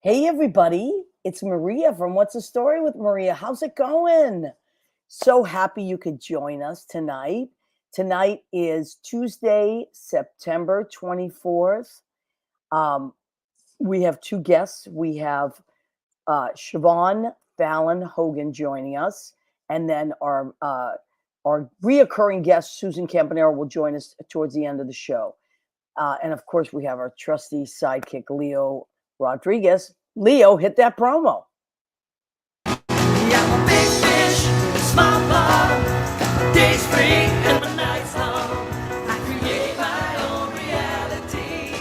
Hey, everybody. It's Maria from What's the Story with Maria. How's it going? So happy you could join us tonight. Tonight is Tuesday, September 24th. Um, we have two guests. We have Siobhan, Fallon, Hogan joining us. And then our reoccurring guest, Susan Campanero, will join us towards the end of the show. And of course, we have our trusty sidekick, Leo Rodriguez. Leo, hit that promo. Yeah, I'm a big fish in a small pond. Days free and my nights long. I create my own reality.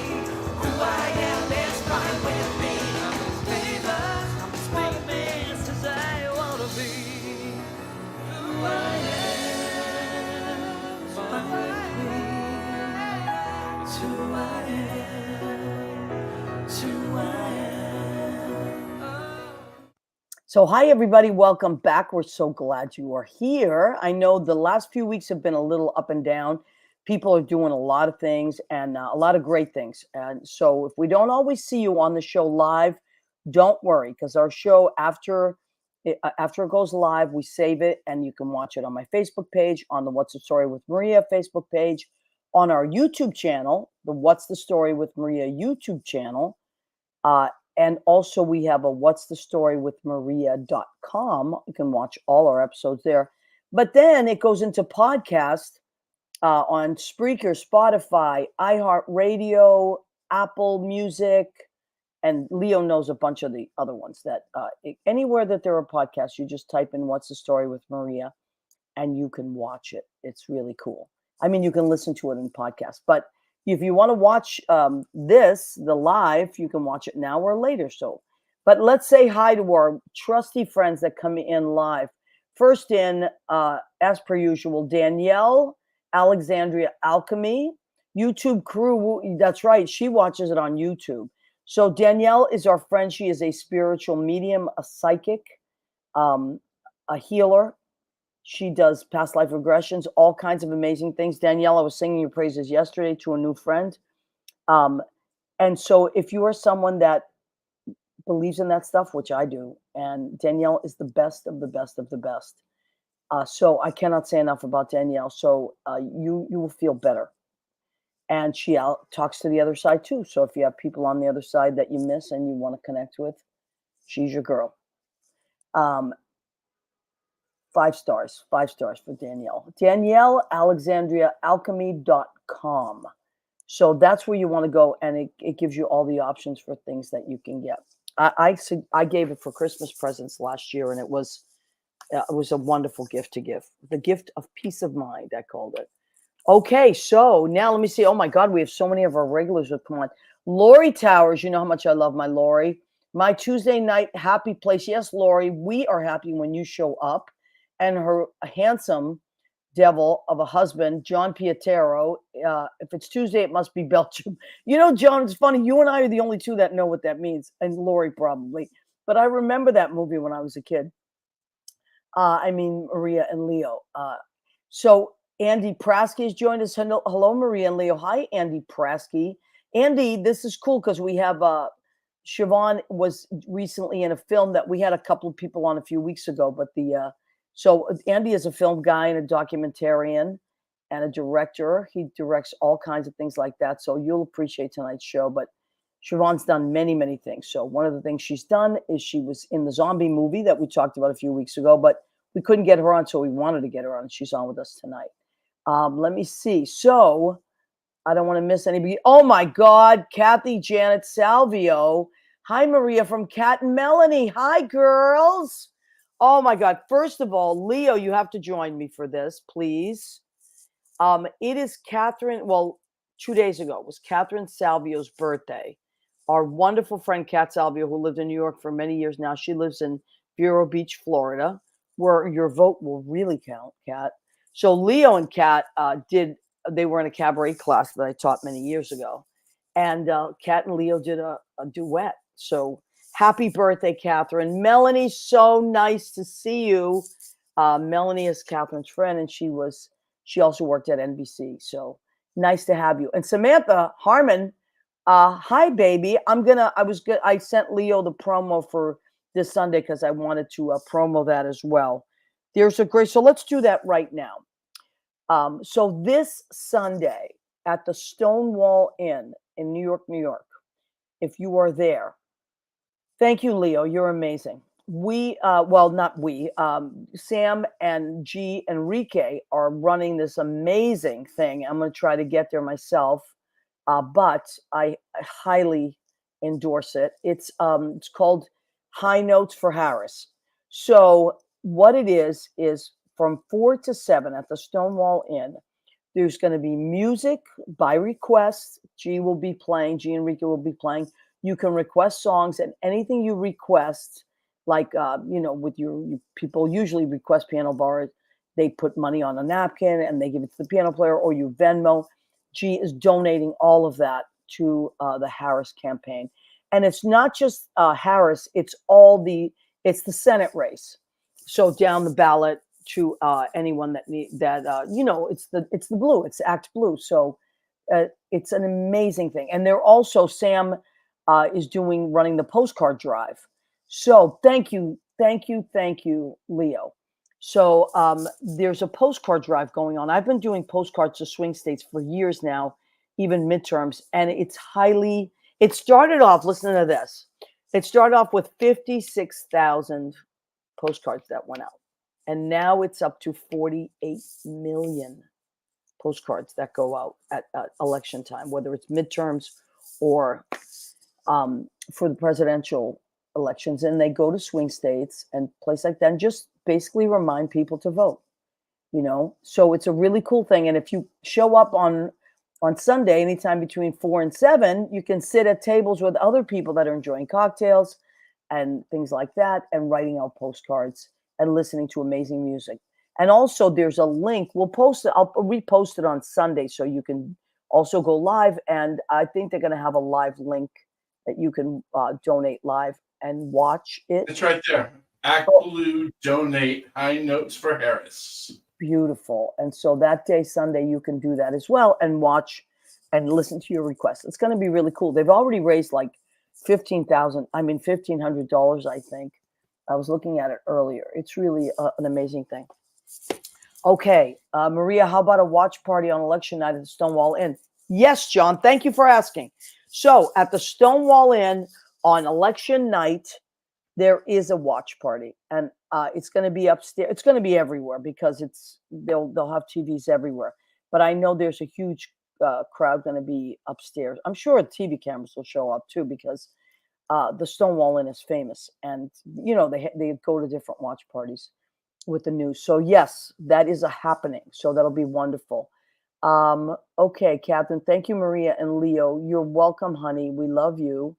Who I am is right with me. I'm as famous, I'm as famous as I wanna be. Who I am is fine with me. It's who I am. It's who I am. So, hi, everybody. Welcome back. We're so glad you are here. I know the last few weeks have been a little up and down. People are doing a lot of things and a lot of great things. And so, if we don't always see you on the show live, don't worry, because our show after it goes live, we save it and you can watch it on my Facebook page, on the What's the Story with Maria Facebook page, on our YouTube channel, the What's the Story with Maria YouTube channel. And also, we have a What's the Story with Maria.com. You can watch all our episodes there. But then it goes into podcast on Spreaker, Spotify, iHeartRadio, Apple Music, and Leo knows a bunch of the other ones that anywhere that there are podcasts, you just type in What's the Story with Maria and you can watch it. It's really cool. I mean, you can listen to it in podcast, but if you want to watch the live, you can watch it now or later. So, but let's say hi to our trusty friends that come in live. First in, as per usual, Danielle, Alexandria Alchemy, YouTube crew. That's right. She watches it on YouTube. So Danielle is our friend. She is a spiritual medium, a psychic, a healer. She does past life regressions, all kinds of amazing things. Danielle, I was singing your praises yesterday to a new friend. And so if you are someone that believes in that stuff, which I do, and Danielle is the best of the best of the best. So I cannot say enough about Danielle. So you will feel better. And she talks to the other side too. So if you have people on the other side that you miss and you want to connect with, she's your girl. 5 stars for Danielle. Danielle, alexandriaalchemy.com. So that's where you want to go, and it gives you all the options for things that you can get. I gave it for Christmas presents last year, and it was a wonderful gift to give. The gift of peace of mind, I called it. Okay, so now let me see. Oh my God, we have so many of our regulars that come on. Lori Towers, you know how much I love my Lori. My Tuesday night happy place. Yes, Lori, we are happy when you show up. And her handsome devil of a husband, John Pietero. If it's Tuesday, it must be Belgium. You know, John, it's funny. You and I are the only two that know what that means, and Lori probably. But I remember that movie when I was a kid. I mean, Maria and Leo. So Andy Prasky has joined us. Hello, Maria and Leo. Hi, Andy Prasky. Andy, this is cool because we have Siobhan was recently in a film that we had a couple of people on a few weeks ago, but so Andy is a film guy and a documentarian and a director. He directs all kinds of things like that. So you'll appreciate tonight's show. But Siobhan's done many, many things. So one of the things she's done is she was in the zombie movie that we talked about a few weeks ago, but we couldn't get her on, so we wanted to get her on, and she's on with us tonight. Let me see. So I don't want to miss anybody. Oh my God, Kathy Janet Salvio. Hi, Maria from Kat and Melanie. Hi, girls. Oh my God. First of all, Leo, you have to join me for this, please. It is Catherine. Well, 2 days ago was Catherine Salvio's birthday. Our wonderful friend Kat Salvio, who lived in New York for many years now. She lives in Vero Beach, Florida, where your vote will really count, Kat. So Leo and Kat they were in a cabaret class that I taught many years ago. And Kat and Leo did a duet. So happy birthday, Catherine. Melanie, so nice to see you. Melanie is Catherine's friend, and she also worked at NBC. So nice to have you. And Samantha Harmon, Hi, baby. I sent Leo the promo for this Sunday because I wanted to promo that as well. So let's do that right now. So this Sunday at the Stonewall Inn in New York, New York, if you are there, thank you, Leo. You're amazing. Well, not we, Sam and G Enrique are running this amazing thing. I'm going to try to get there myself, but I highly endorse it. It's called High Notes for Harris. So what it is from 4 to 7 at the Stonewall Inn. There's going to be music by request. G Enrique will be playing. You can request songs, and anything you request, like with people usually request piano bars. They put money on a napkin and they give it to the piano player, or you Venmo. G is donating all of that to the Harris campaign, and it's not just Harris. It's the Senate race. So down the ballot to anyone that it's the blue, it's Act Blue. So it's an amazing thing, and they're also Sam is running the postcard drive. So thank you, Leo. So there's a postcard drive going on. I've been doing postcards to swing states for years now, even midterms, and it started off, listen to this. It started off with 56,000 postcards that went out. And now it's up to 48 million postcards that go out at election time, whether it's midterms or for the presidential elections. And they go to swing states and places like that and just basically remind people to vote. So it's a really cool thing. And if you show up on Sunday, anytime between 4 and 7, you can sit at tables with other people that are enjoying cocktails and things like that, and writing out postcards and listening to amazing music. And also there's a link. I'll repost it on Sunday so you can also go live. And I think they're going to have a live link that you can donate live and watch it. It's right there. Act Blue, donate High Notes for Harris. Beautiful. And so that day, Sunday, you can do that as well and watch and listen to your requests. It's going to be really cool. They've already raised like $1,500, I think. I was looking at it earlier. It's really an amazing thing. Okay, Maria, how about a watch party on election night at the Stonewall Inn? Yes, John, thank you for asking. So at the Stonewall Inn on election night, there is a watch party, and it's going to be upstairs. It's going to be everywhere because they'll have TVs everywhere. But I know there's a huge crowd going to be upstairs. I'm sure TV cameras will show up too because the Stonewall Inn is famous, and they go to different watch parties with the news. So yes, that is a happening. So that'll be wonderful. Okay, Catherine, thank you, Maria and Leo. You're welcome, honey. We love you.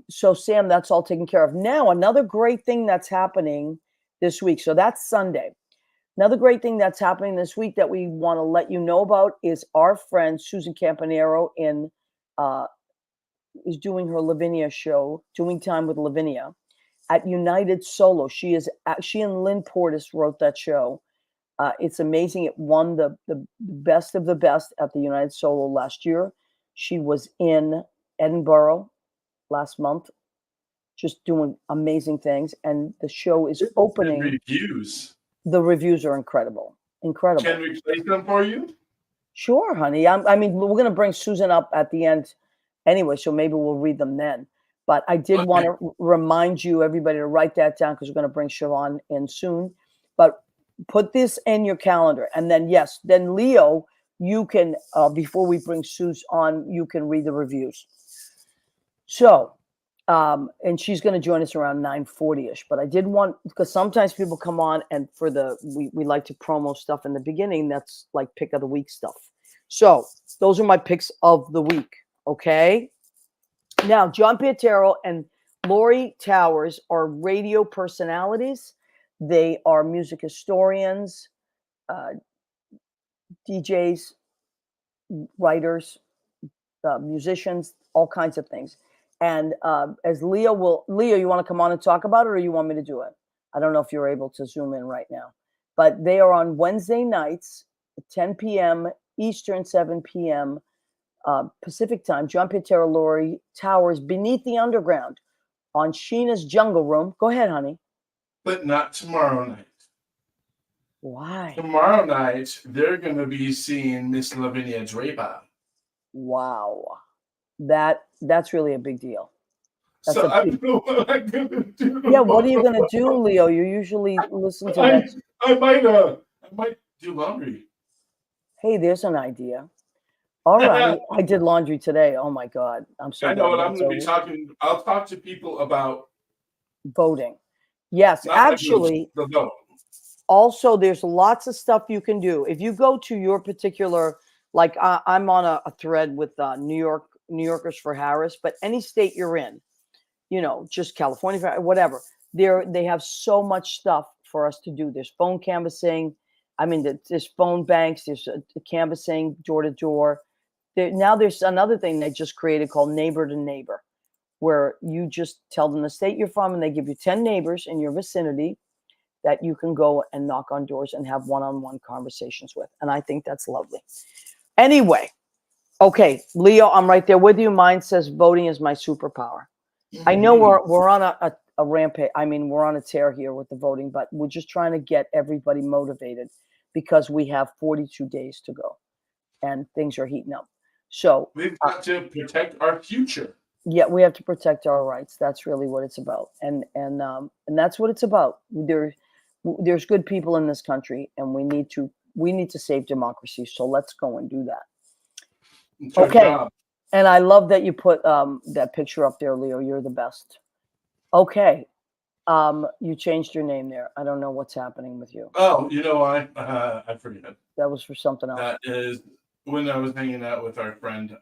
So Sam, that's all taken care of. Now, another great thing that's happening this week. So that's Sunday. Another great thing that's happening this week that we want to let you know about is our friend Susan Campanero is doing her Lavinia show, Doing Time with Lavinia, at United Solo. She and Lynn Portis wrote that show. It's amazing. It won the best of the best at the United Solo last year. She was in Edinburgh last month, just doing amazing things. And the show is opening. Reviews. The reviews are incredible. Incredible. Can we play them for you? Sure, honey. I mean, we're going to bring Susan up at the end anyway, so maybe we'll read them then. But I did want to remind you, everybody, to write that down because we're going to bring Siobhan in soon. But put this in your calendar. And then, yes, then Leo, you can, before we bring Suze on, you can read the reviews. So, and she's going to join us around 9:40ish. But I did want, because sometimes people come on and we like to promo stuff in the beginning. That's like pick of the week stuff. So those are my picks of the week. Okay. Now, John Pietero and Lori Towers are radio personalities. They are music historians, DJs, writers, musicians, all kinds of things. And as Leo, you want to come on and talk about it, or you want me to do it? I don't know if you're able to zoom in right now. But they are on Wednesday nights, 10 p.m. Eastern, 7 p.m. Pacific time, John Pietro Lori towers beneath the underground on Sheena's Jungle Room. Go ahead, honey. But not tomorrow night. Why? Tomorrow night, they're going to be seeing Miss Lavinia Draper. Wow. That's really a big deal. That's So a I big, don't know what I'm going to do. yeah, what are you going to do, Leo? You usually listen to that. I might do laundry. Hey, there's an idea. All right. I did laundry today. Oh, my God. I'm so I know glad what I'm that's going to be over. talking. I'll talk to people about Voting. Yes, not actually, the vote. also there's lots of stuff you can do. If you go to your particular, like I'm on a thread with New Yorkers for Harris, but any state you're in, just California, whatever, they have so much stuff for us to do. There's phone canvassing. I mean, there's phone banks, there's canvassing door to door. Now there's another thing they just created called Neighbor to Neighbor, where you just tell them the state you're from and they give you 10 neighbors in your vicinity that you can go and knock on doors and have one-on-one conversations with. And I think that's lovely. Anyway, okay, Leo, I'm right there with you. Mine says voting is my superpower. I know we're on a rampage. I mean, we're on a tear here with the voting, but we're just trying to get everybody motivated because we have 42 days to go and things are heating up. So we've got to protect our future. Yeah, we have to protect our rights. That's really what it's about, and that's what it's about. There's good people in this country, and we need to save democracy. So let's go and do that. It's our job. And I love that you put that picture up there, Leo. You're the best. Okay, you changed your name there. I don't know what's happening with you. Oh, you know why? I forget. That was for something else. That is when I was hanging out with our friend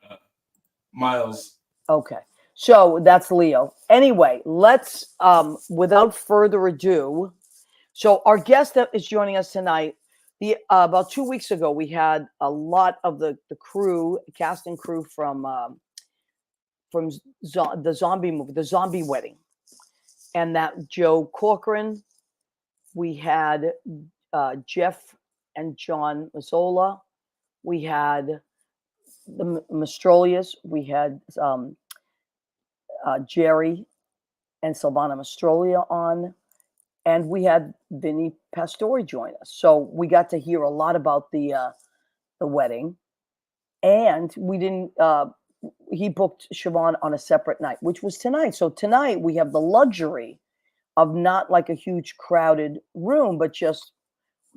Miles. Okay. So that's Leo. Anyway, let's, without further ado, so our guest that is joining us tonight, about 2 weeks ago, we had a lot of the crew, cast and crew from the zombie movie, The Zombie Wedding. And that Joe Corcoran, we had Jeff and John Mazzola, we had the Mastrolias, we had Jerry and Silvana Mastrolia on, and we had Vinny Pastore join us. So we got to hear a lot about the wedding, and we didn't. He booked Siobhan on a separate night, which was tonight. So tonight we have the luxury of not like a huge crowded room, but just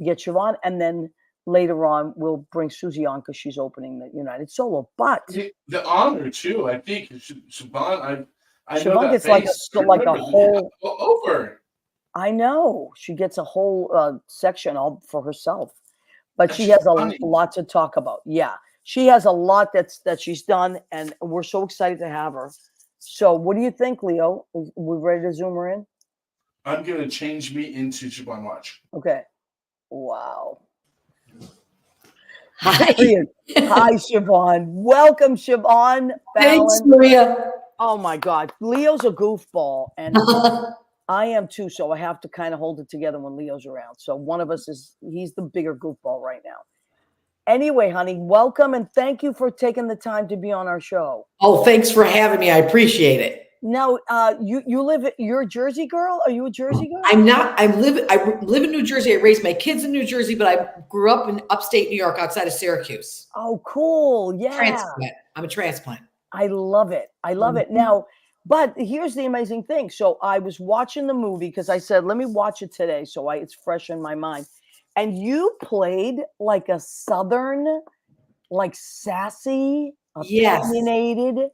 get Siobhan, and then later on we'll bring Susie on because she's opening the United Solo. But the honor too, I think Siobhan. I know Siobhan that gets face. like a whole over. I know she gets a whole section all for herself, but she has a lot to talk about. Yeah, she has a lot that she's done, and we're so excited to have her. So, what do you think, Leo? We're ready to zoom her in. I'm gonna change me into Siobhan Watch. Okay. Wow. Hi. Hi, Siobhan. Welcome, Siobhan. Thanks, Fallon. Maria. Oh my God, Leo's a goofball, and I am too. So I have to kind of hold it together when Leo's around. So one of us he's the bigger goofball right now. Anyway, honey, welcome and thank you for taking the time to be on our show. Oh, thanks for having me. I appreciate it. Now, you're a Jersey girl? Are you a Jersey girl? I'm not. I live in New Jersey. I raised my kids in New Jersey, but I grew up in upstate New York, outside of Syracuse. Oh, cool! Yeah, transplant. I'm a transplant. I love it. I love it. Now, but here's the amazing thing. So I was watching the movie because I said, let me watch it today. So it's fresh in my mind. And you played like a Southern, like sassy, opinionated,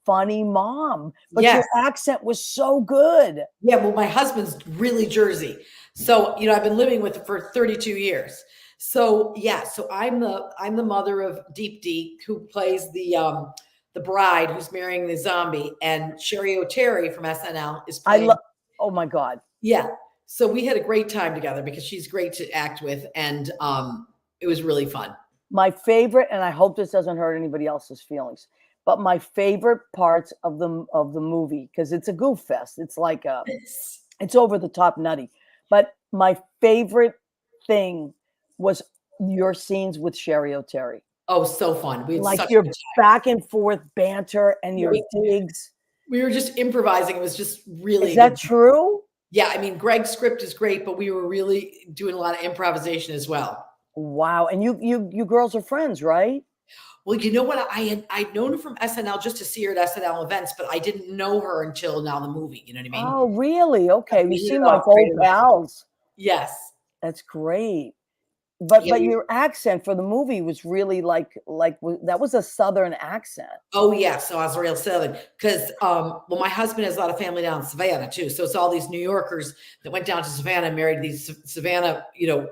funny mom. But your accent was so good. Yeah, well, my husband's really Jersey. So, I've been living with him for 32 years. So, so I'm the mother of Deep Deep, who plays the bride who's marrying the zombie, and Sherry O'Terry from SNL is playing. Oh my God. Yeah. So we had a great time together because she's great to act with, and it was really fun. My favorite, and I hope this doesn't hurt anybody else's feelings, but my favorite parts of the movie, because it's a goof fest. It's like it's over the top nutty. But my favorite thing was your scenes with Sherry O'Terry. Oh, so fun. We had Like such a your good back and forth banter and time. your digs. We were just improvising. It was just really Is that good. true? Yeah, I mean, Greg's script is great, but we were really doing a lot of improvisation as well. Wow. And you girls are friends, right? Well, you know what? I'd known her from SNL just to see her at SNL events, but I didn't know her until now the movie. You know what I mean? Oh, really? Okay. We You hit it seem off like right old away. pals. Yes. That's great. But Yeah. your accent for the movie was really that was a Southern accent. Oh yeah. So I was real Southern because well, my husband has a lot of family down in Savannah too. So it's all these New Yorkers that went down to Savannah and married these Savannah,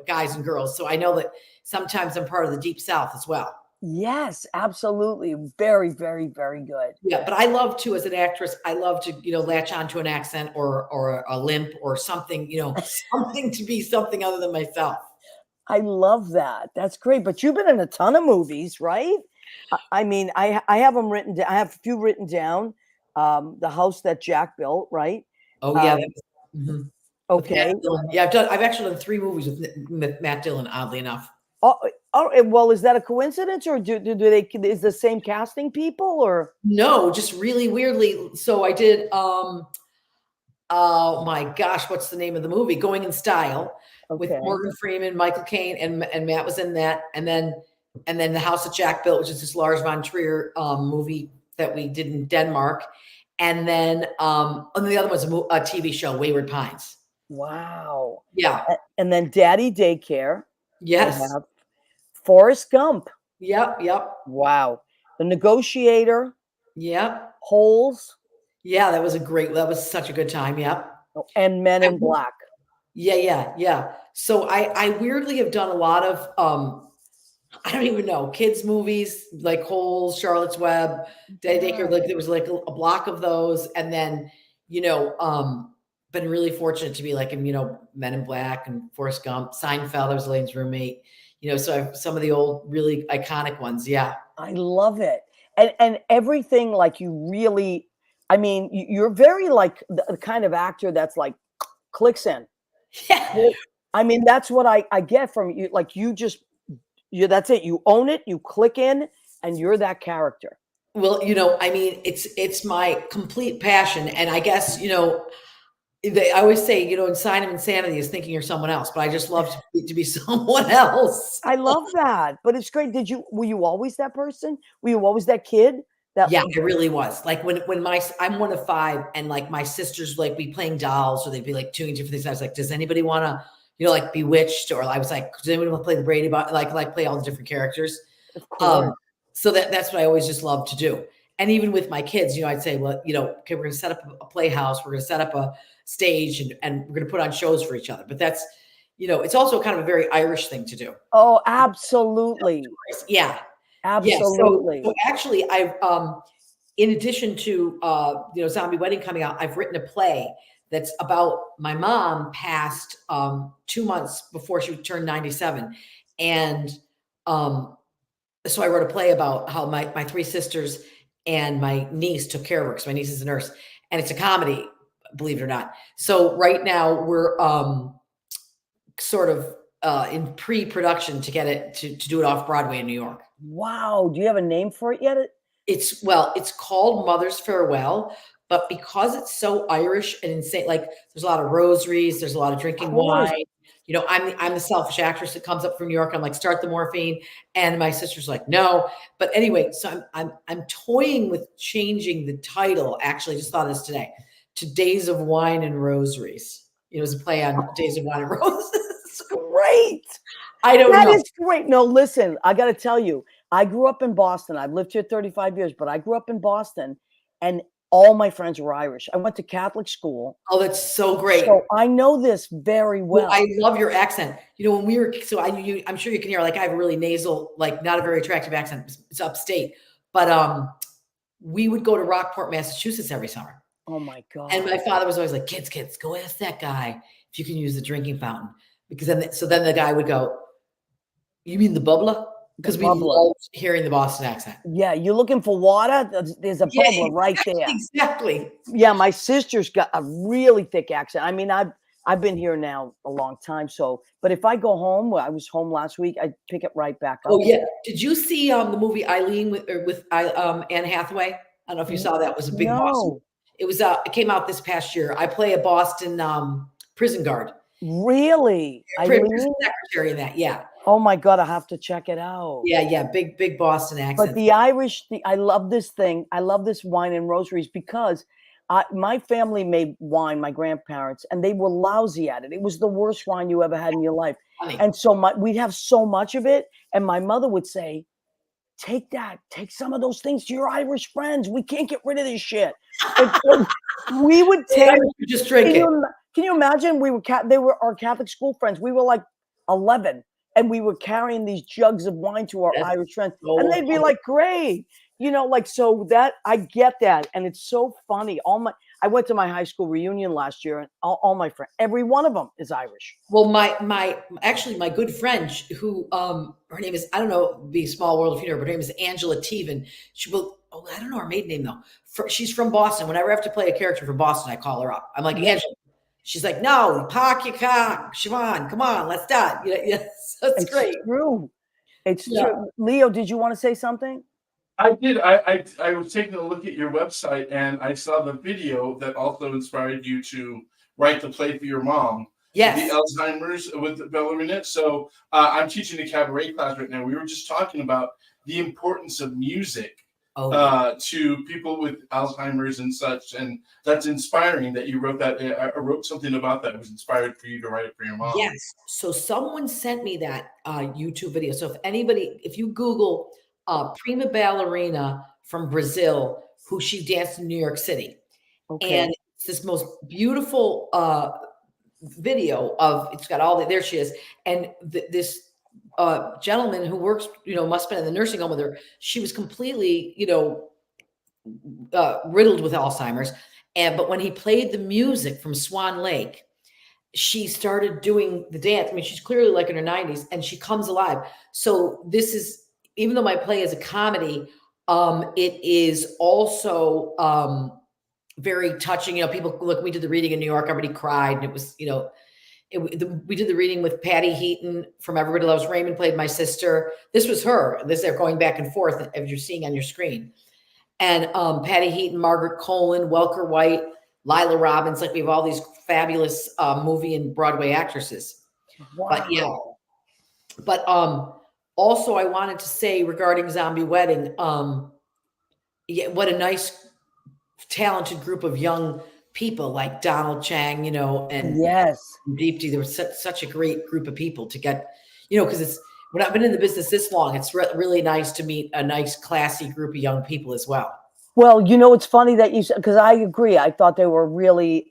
guys and girls. So I know that sometimes I'm part of the Deep South as well. Yes, absolutely. Very, very, very good. Yeah, but I love to, as an actress, I love to, latch onto an accent or a limp or something, something to be something other than myself. I love that. That's great. But you've been in a ton of movies, right? I mean, I have them written down. I have a few written down. The House That Jack Built, right? Oh yeah, Um, that was, with Matt okay. Dillon. Yeah, I've actually done 3 movies with Matt Dillon, oddly enough. Well, is that a coincidence, or do they is the same casting people, or No, just really weirdly. So I did oh my gosh, what's the name of the movie? Going in Style with okay? Morgan Freeman, Michael Caine, and Matt was in that. And then The House that Jack Built, which is this Lars von Trier movie that we did in Denmark. And then the other one's a TV show, Wayward Pines. Wow. Yeah. And then Daddy Daycare. Yes. I have Forrest Gump. Yep. Wow. The Negotiator. Yep. Holes. Yeah, that was such a good time. Yep. And Men in Black. Yeah. So I weirdly have done a lot of I don't even know, kids movies like Holes, Charlotte's Web, Daddy Daycare. Like there was like a block of those, and then been really fortunate to be like in Men in Black and Forrest Gump, Seinfeld. I was Elaine's roommate. So I have some of the old really iconic ones. Yeah, I love it, and everything like you really. I mean, you're very like the kind of actor that's like clicks in. yeah. I mean, that's what I get from you. Like that's it. You own it. You click in, and you're that character. Well, I mean, it's my complete passion, and I guess I always say, in sign of insanity is thinking you're someone else, but I just love to be someone else. I love that, but it's great. Were you always that person? Were you always that kid? Yeah, it really was. Like when I'm one of 5, and like my sisters like be playing dolls, or they'd be like doing different things. I was like, does anybody want to, like Bewitched, or I was like, does anybody want to play the Brady Bunch? Like play all the different characters. Of course. So that's what I always just love to do. And even with my kids, I'd say, well, okay, we're going to set up a playhouse, we're going to set up a stage, and we're going to put on shows for each other. But that's, it's also kind of a very Irish thing to do. Oh, absolutely. Yeah. Absolutely. So actually, I've in addition to Zombie Wedding coming out, I've written a play that's about my mom passed 2 months before she turned 97, and so I wrote a play about how my 3 sisters and my niece took care of her, because my niece is a nurse, and it's a comedy, believe it or not. So right now we're sort of in pre-production to get it to do it off Broadway in New York. Wow. Do you have a name for it yet? It's called Mother's Farewell, but because it's so Irish and insane, like there's a lot of rosaries, there's a lot of drinking wine. I'm the selfish actress that comes up from New York. I'm like, start the morphine, and my sister's like, no. But anyway, so I'm toying with changing the title. Actually, I just thought of this today, to Days of Wine and Rosaries. It was a play on Days of Wine and Roses. Great. I don't know. That is great. No, listen, I got to tell you, I grew up in Boston. I've lived here 35 years, but I grew up in Boston, and all my friends were Irish. I went to Catholic school. Oh, that's so great. So I know this very well. I love your accent. When we were, so I'm sure you can hear, like, I have a really nasal, like not a very attractive accent. It's upstate, but we would go to Rockport, Massachusetts every summer. Oh my God. And my father was always like, kids, go ask that guy if you can use the drinking fountain. Because then the guy would go, you mean the bubbler? Because we love hearing the Boston accent. Yeah, you're looking for water? There's a bubbler right there. Exactly. Yeah, my sister's got a really thick accent. I mean, I've I've been here now a long time. So, but if I go home, I was home last week, I pick it right back up. Oh yeah. Did you see the movie Eileen with Anne Hathaway? I don't know if you saw that. It was a big Boston. No, It was it came out this past year. I play a Boston prison guard. really? Prison Eileen? secretary in that. Yeah. Oh my God, I have to check it out. Yeah. Big Boston accent. But the Irish, I love this thing. I love this wine and rosaries because my family made wine, my grandparents, and they were lousy at it. It was the worst wine you ever had in your life. Funny. And so we'd have so much of it. And my mother would say, take some of those things to your Irish friends. We can't get rid of this shit. And so we would take, just drink it. Can you imagine? They were our Catholic school friends. We were like 11 and we were carrying these jugs of wine to our Irish friends. So and they'd be like, great. You know, like, so that I get that. And it's so funny. I went to my high school reunion last year and all my friends, every one of them is Irish. Well, actually my good friend who, her name is, I don't know, be a small world if you know her, but her name is Angela Teven. I don't know her maiden name though. She's from Boston. Whenever I have to play a character from Boston, I call her up. I'm like, Angela. She's like, no, park your car. Siobhan, come on, let's start. So it's great. True. It's true. Leo, did you want to say something? I did. I was taking a look at your website and I saw the video that also inspired you to write the play for your mom. Yes. The Alzheimer's with the ballerina. So I'm teaching a cabaret class right now. We were just talking about the importance of music to people with Alzheimer's and such. And that's inspiring that you wrote that. I wrote something about that. It was inspired for you to write it for your mom. Yes. So someone sent me that YouTube video. So if you Google prima ballerina from Brazil, who she danced in New York City. Okay. And it's this most beautiful video it's got there she is. And this gentleman who works, must have been in the nursing home with her. She was completely, riddled with Alzheimer's. But when he played the music from Swan Lake, she started doing the dance. I mean, she's clearly like in her 90s and she comes alive. So this is, even though my play is a comedy, it is also very touching. People look. We did the reading in New York. Everybody cried, and it was, we did the reading with Patty Heaton from Everybody Loves Raymond. Played my sister. This was her. They're going back and forth as you're seeing on your screen. And Patty Heaton, Margaret Colin, Welker White, Lila Robbins. Like we have all these fabulous movie and Broadway actresses. Wow. But also, I wanted to say regarding Zombie Wedding, what a nice, talented group of young people like Donald Chang, and Deepti. There was such a great group of people to get, because when I've been in the business this long, it's really nice to meet a nice, classy group of young people as well. Well, it's funny that you said, because I agree. I thought they were really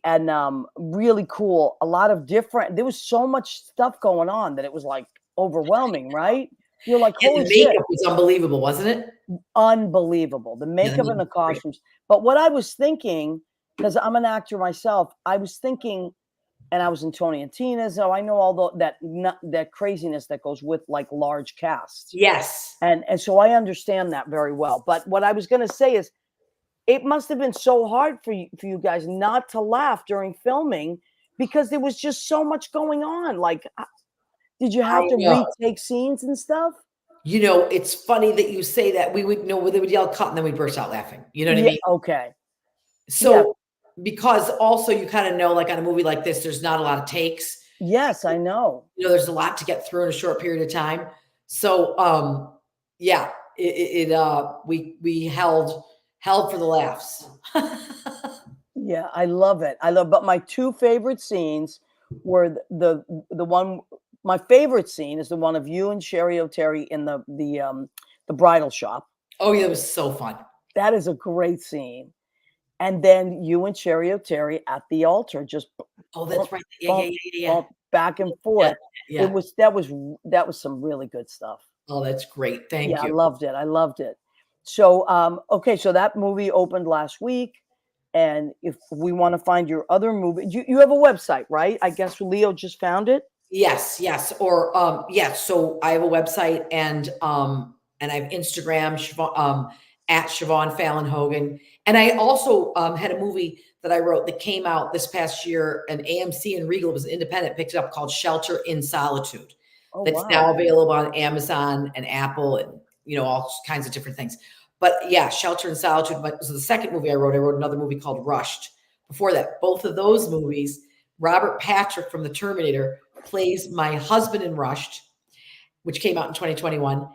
really cool. A lot of there was so much stuff going on that it was like overwhelming, right? You're like, holy shit. The makeup was unbelievable, wasn't it? Unbelievable. The makeup and the costumes. But what I was thinking, because I'm an actor myself, I was thinking, and I was in Tony and Tina, so I know all that craziness that goes with like large casts. Yes. And so I understand that very well. But what I was going to say is, it must have been so hard for you guys not to laugh during filming because there was just so much going on. Like, did you have to retake scenes and stuff? It's funny that you say that. We would they would yell cut and then we'd burst out laughing. You know what I mean? Okay. So because also you kind of know, like on a movie like this, there's not a lot of takes. Yes, I know. There's a lot to get through in a short period of time. So we held for the laughs. Yeah, I love it. But my two favorite scenes were the one. My favorite scene is the one of you and Sherry O'Terry in the bridal shop. Oh yeah, it was so fun. That is a great scene. And then you and Sherry O'Terry at the altar, just that's right. Yeah. Back and forth. Yeah. That was some really good stuff. Oh, that's great. Thank you. I loved it. So so that movie opened last week. And if we want to find your other movie, you have a website, right? I guess Leo just found it. Yes. Or So I have a website and I have Instagram, at Siobhan, Fallon, Hogan. And I also had a movie that I wrote that came out this past year, and AMC and Regal was independent, picked it up, called Shelter in Solitude. Oh, That's wow. now available on Amazon and Apple and, all kinds of different things. But yeah, Shelter in Solitude was the second movie I wrote. I wrote another movie called Rushed. Before that, both of those movies, Robert Patrick from The Terminator plays my husband in Rushed, which came out in 2021.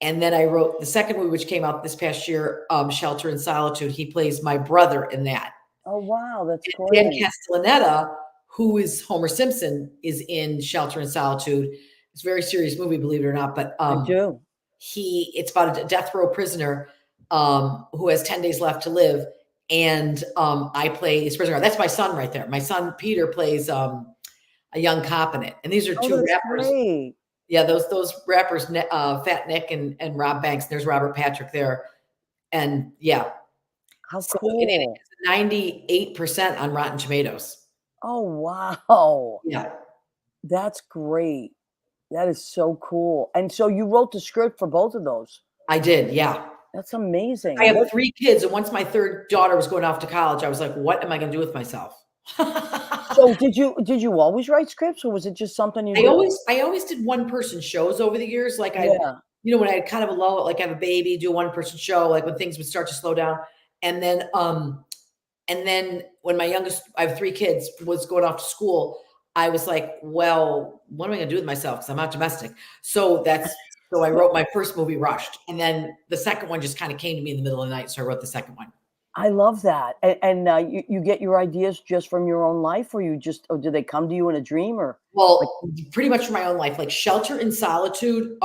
And then I wrote the second movie, which came out this past year, Shelter in Solitude. He plays my brother in that. Oh, wow. That's Dan great. Castellaneta, who is Homer Simpson, is in Shelter in Solitude. It's a very serious movie, believe it or not. But I do. it's about a death row prisoner who has 10 days left to live. And I play his prisoner. That's my son right there. My son, Peter, plays a young cop in it. And these are two rappers. Great. Yeah, those rappers, Fat Nick and Rob Banks. There's Robert Patrick there. And yeah. How So cool. it's 98% on Rotten Tomatoes. Oh, wow. Yeah. That's great. That is so cool. And so you wrote the script for both of those. I did, yeah. That's amazing. I have 3 kids, and once my third daughter was going off to college, I was like, what am I going to do with myself? So did you always write scripts, or was it just something you did? I always did one-person shows over the years. Like when I had kind of a lull, like I have a baby, do a one-person show, like when things would start to slow down. And then when my youngest, I have 3 kids, was going off to school, I was like, well, what am I going to do with myself? Because I'm not domestic. So I wrote my first movie, Rushed. And then the second one just kind of came to me in the middle of the night. So I wrote the second one. I love that. And you get your ideas just from your own life, or do they come to you in a dream, or? Well, pretty much from my own life, like Shelter in Solitude.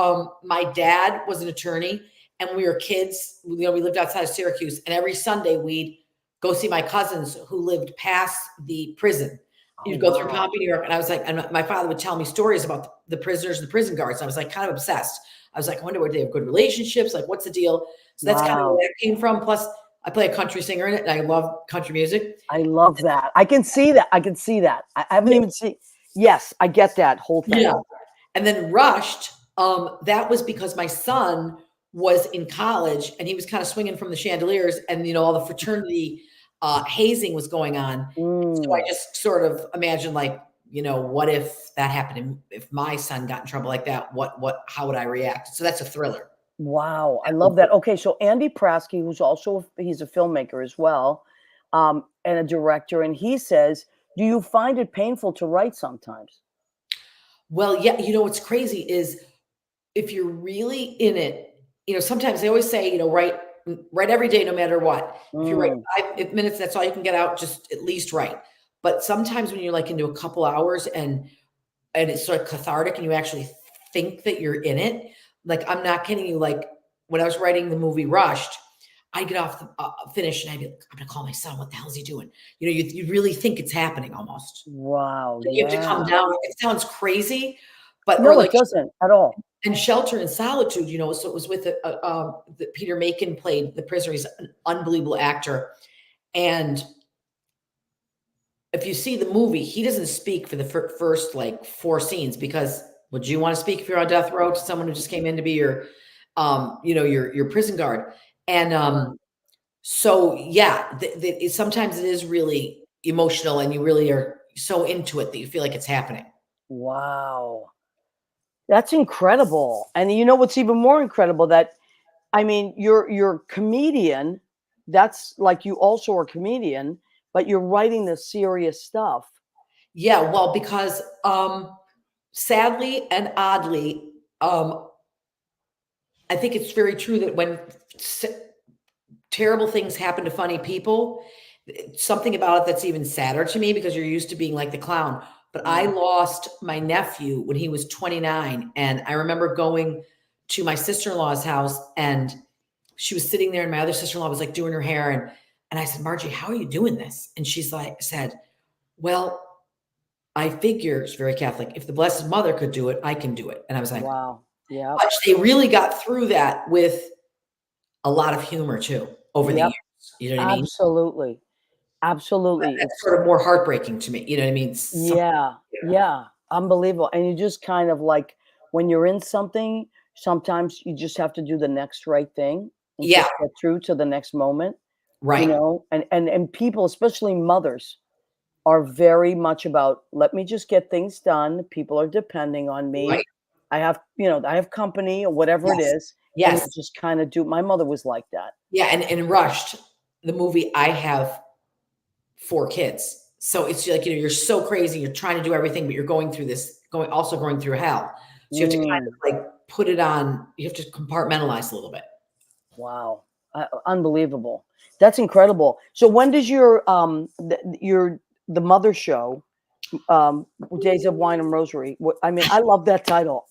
My dad was an attorney, and we were kids. We lived outside of Syracuse, and every Sunday we'd go see my cousins who lived past the prison. You'd go through Pompey, New York, and I was like, and my father would tell me stories about the prisoners and the prison guards. I was like, kind of obsessed. I was like, I wonder, they have good relationships? Like, what's the deal? So that's kind of where that came from. Plus, I play a country singer in it, and I love country music. I love that. I can see that. I haven't even seen. Yes, I get that whole thing. Yeah. And then Rushed, that was because my son was in college, and he was kind of swinging from the chandeliers, and all the fraternity hazing was going on. So I just sort of imagined, like, what if that happened? If my son got in trouble like that, how would I react? So that's a thriller. Wow, I love that. Okay, so Andy Prasky, he's a filmmaker as well, and a director, and he says, do you find it painful to write sometimes? Well, yeah, what's crazy is if you're really in it, sometimes they always say, write every day, no matter what. If you write 5 minutes, that's all you can get out, just at least write. But sometimes when you're like into a couple hours and it's sort of cathartic and you actually think that you're in it, like, I'm not kidding you. Like, when I was writing the movie Rushed, I'd get off the finish and I'd be like, I'm going to call my son. What the hell is he doing? You really think it's happening almost. Wow. So you have to come down. It sounds crazy, but no, it doesn't at all. And Shelter in Solitude, so it was with Peter Macon played the prisoner. He's an unbelievable actor. And if you see the movie, he doesn't speak for the first like 4 scenes, because would you want to speak if you're on death row to someone who just came in to be your prison guard? And so yeah, sometimes it is really emotional, and you really are so into it that you feel like it's happening. Wow, that's incredible. And you know what's even more incredible? That, I mean, you're a comedian. That's like, you also are a comedian, but you're writing the serious stuff. Yeah, well, because sadly and oddly, I think it's very true that when terrible things happen to funny people, something about it that's even sadder to me, because you're used to being like the clown. But I lost my nephew when he was 29. And I remember going to my sister-in-law's house, and she was sitting there, and my other sister-in-law was like doing her hair. And I said, Margie, how are you doing this? And she's like, said, well, I figure, she's very Catholic, if the Blessed Mother could do it, I can do it. And I was like, wow. Yeah. But they really got through that with a lot of humor too over the years. You know what I mean? Absolutely. Absolutely. It's sort of more heartbreaking to me. You know what I mean? Yeah. Unbelievable. And you just kind of like, when you're in something, sometimes you just have to do the next right thing. and Yeah. just get through to the next moment, Right. and people, especially mothers, are very much about, let me just get things done. People are depending on me. Right. I have company or whatever it Yes. is. And you Yes. just kind of do. My mother was like that. Yeah. And Rushed, the movie, I have 4 kids. So it's like, you're so crazy. You're trying to do everything, but you're going through going through hell. So you have to kind of like put it on, you have to compartmentalize a little bit. Wow. Unbelievable. That's incredible. So when does your the mother show, Days of Wine and Rosary? I mean, I love that title.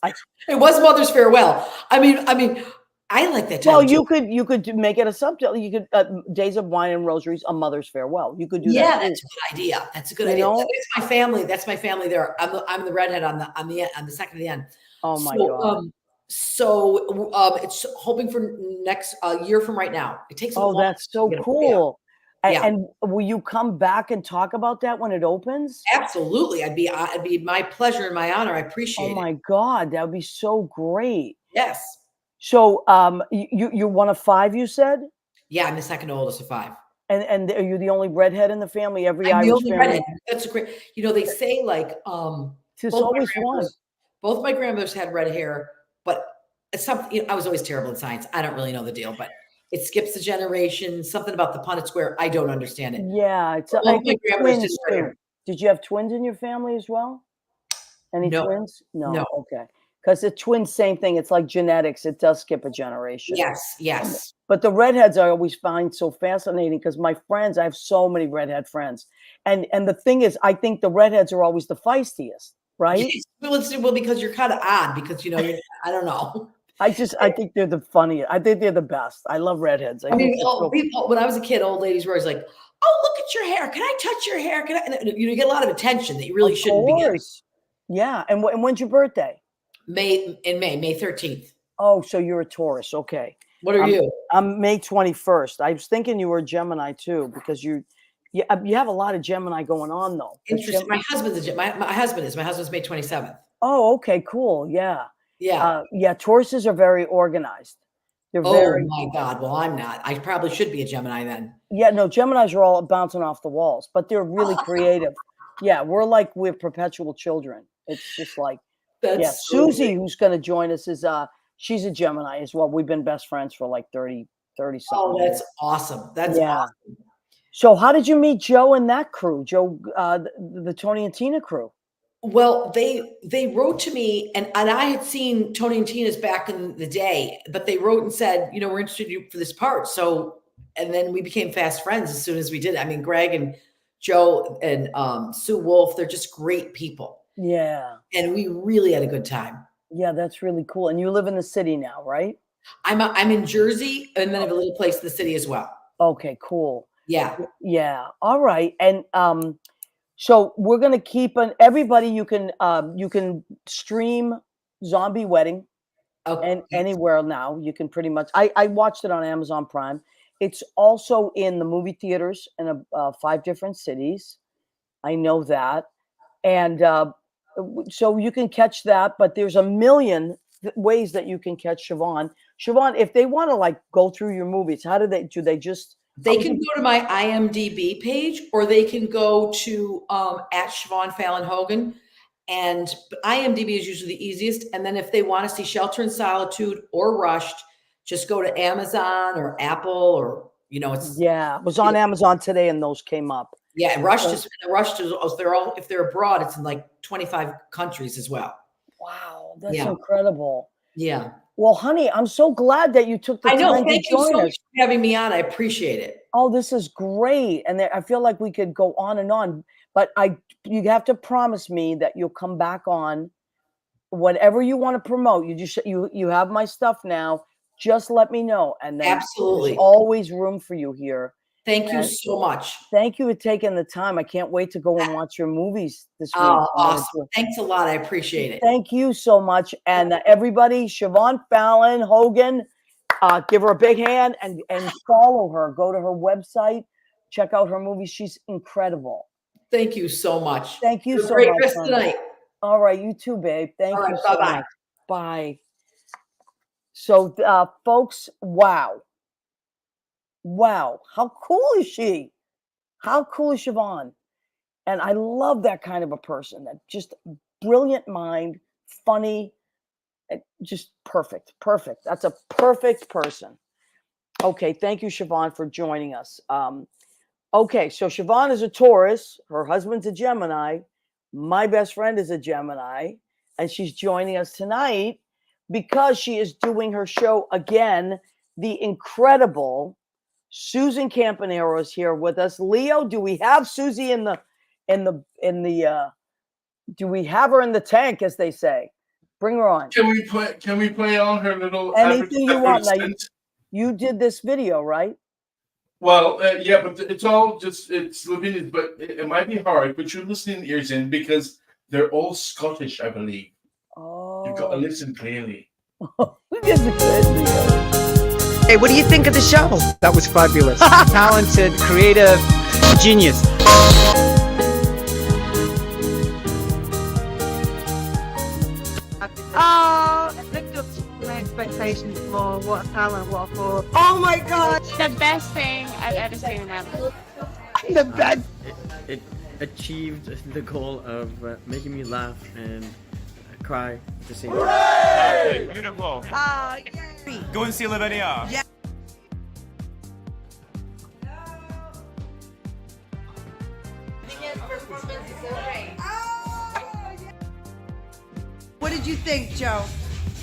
It was Mother's Farewell. I mean, I like that title Well, too. you could make it a subtitle. You could Days of Wine and Rosaries, A Mother's Farewell. You could do that. Yeah, Too. that's a good idea. That's a good You idea. know? That's my family. That's my family there. I'm the redhead on the second of the end. Oh my So, God. It's hoping for next year from right now. It takes a Oh, long that's time so to get cool. Yeah. And will you come back and talk about that when it opens? Absolutely. It'd be my pleasure and my honor. I appreciate Oh it. my God, that would be so great. Yes. So, you're one of 5, you said? Yeah, I'm the second oldest of 5. And are you the only redhead in the family? Every I'm the Irish only family? redhead. That's a great. They say like There's both my always one. grandmothers, both my grandmothers had red hair, but it's something. I was always terrible in science. I don't really know the deal, but it skips a generation. Something about the Punnett Square. I don't understand it. Yeah, it's Both like my with grandmothers did twins red too. hair. Did you have twins in your family as well? Any No, twins? No, no. okay. Because the twins, same thing. It's like genetics. It does skip a generation. Yes, yes. But the redheads I always find so fascinating because my friends, I have so many redhead friends. And the thing is, I think the redheads are always the feistiest, right? Yes. Well, because you're kind of odd because I don't know. I think they're the funniest. I think they're the best. I love redheads. I think they're so When I was a kid, old ladies were always like, "Oh, look at your hair. Can I touch your hair? Can I?" And, you get a lot of attention that you really Of shouldn't be getting. course. Yeah. And when's your birthday? May 13th. Oh, so you're a Taurus. Okay. What are you? I'm May 21st. I was thinking you were a Gemini too, because you have a lot of Gemini going on though. Interesting. My husband's my husband is. My husband's May 27th. Oh, okay, cool. Yeah. Yeah. Yeah, Tauruses are very organized. They're Oh very my God. Well, I'm not. I probably should be a Gemini then. Yeah, no, Geminis are all bouncing off the walls, but they're really creative. Yeah, we're perpetual children. It's just like That's so Susie, great. who's gonna join us, is she's a Gemini as well. We've been best friends for like 30 something Oh, years. that's awesome. That's Yeah. awesome. So how did you meet Joe and that crew? Joe, the Tony and Tina crew. Well, they wrote to me, and I had seen Tony and Tina's back in the day, but they wrote and said, we're interested in you for this part. So, and then we became fast friends as soon as we did it. I mean, Greg and Joe and Sue Wolf, they're just great people. Yeah. And we really had a good time. Yeah, that's really cool. And you live in the city now, right? I'm in Jersey, and then I have a little place in the city as well. Okay, cool. Yeah. Yeah. All right. And so we're gonna keep everybody. You can stream Zombie Wedding and anywhere now. You can pretty much. I watched it on Amazon Prime. It's also in the movie theaters in 5 different cities. I know that, and so you can catch that. But there's a million ways that you can catch Siobhan. Siobhan, if they want to like go through your movies, how do they just? They can go to my IMDb page, or they can go to at Siobhan Fallon Hogan, and IMDb is usually the easiest. And then if they want to see Shelter in Solitude or Rushed, just go to Amazon or Apple, or it's I was on Amazon today and those came up. Yeah, Rushed is if they're abroad, it's in like 25 countries as well. Wow, that's incredible. Yeah. Well, honey, I'm so glad that you took the time to join us. Thank you so much for having me on. I appreciate it. Oh, this is great. And I feel like we could go on and on, but you have to promise me that you'll come back on whatever you want to promote. You have my stuff now. Just let me know. And then Absolutely. there's always room for you here. Thank you so much. Thank you for taking the time. I can't wait to go and watch your movies this week. Oh, awesome. Thanks a lot. I appreciate it. Thank you so much. And everybody, Siobhan Fallon Hogan, give her a big hand and follow her. Go to her website. Check out her movies. She's incredible. Thank you so much. Thank you so great much. Rest tonight. All right. You too, babe. Thank you so bye-bye. much. Bye. So, folks, wow. Wow. How cool is she? How cool is Siobhan? And I love that kind of a person. That just brilliant mind, funny, just perfect. Perfect. That's a perfect person. Okay, thank you, Siobhan, for joining us. Okay, so Siobhan is a Taurus. Her husband's a Gemini. My best friend is a Gemini, and she's joining us tonight because she is doing her show again. The incredible Susan Campanero is here with us. Leo, do we have Susie in the do we have her in the tank, as they say? Bring her on. Can we play on her little Anything you want. Now, advertisement? you did this video, right? Well, yeah, but it's all just it's Lavinia, but it might be hard. Put your listening ears in because they're all Scottish, I believe. You've got to Oh, listen clearly. this is a good video. Hey, what do you think of the show? That was fabulous. Talented, creative, genius. Oh, lived up to my expectations more. What a talent, what a force. Oh my God! The best thing I've ever seen in my life. The best. It achieved the goal of making me laugh and cry at the same time. Beautiful. Yay. Go and see Lavinia. Yeah. What did you think, Joe?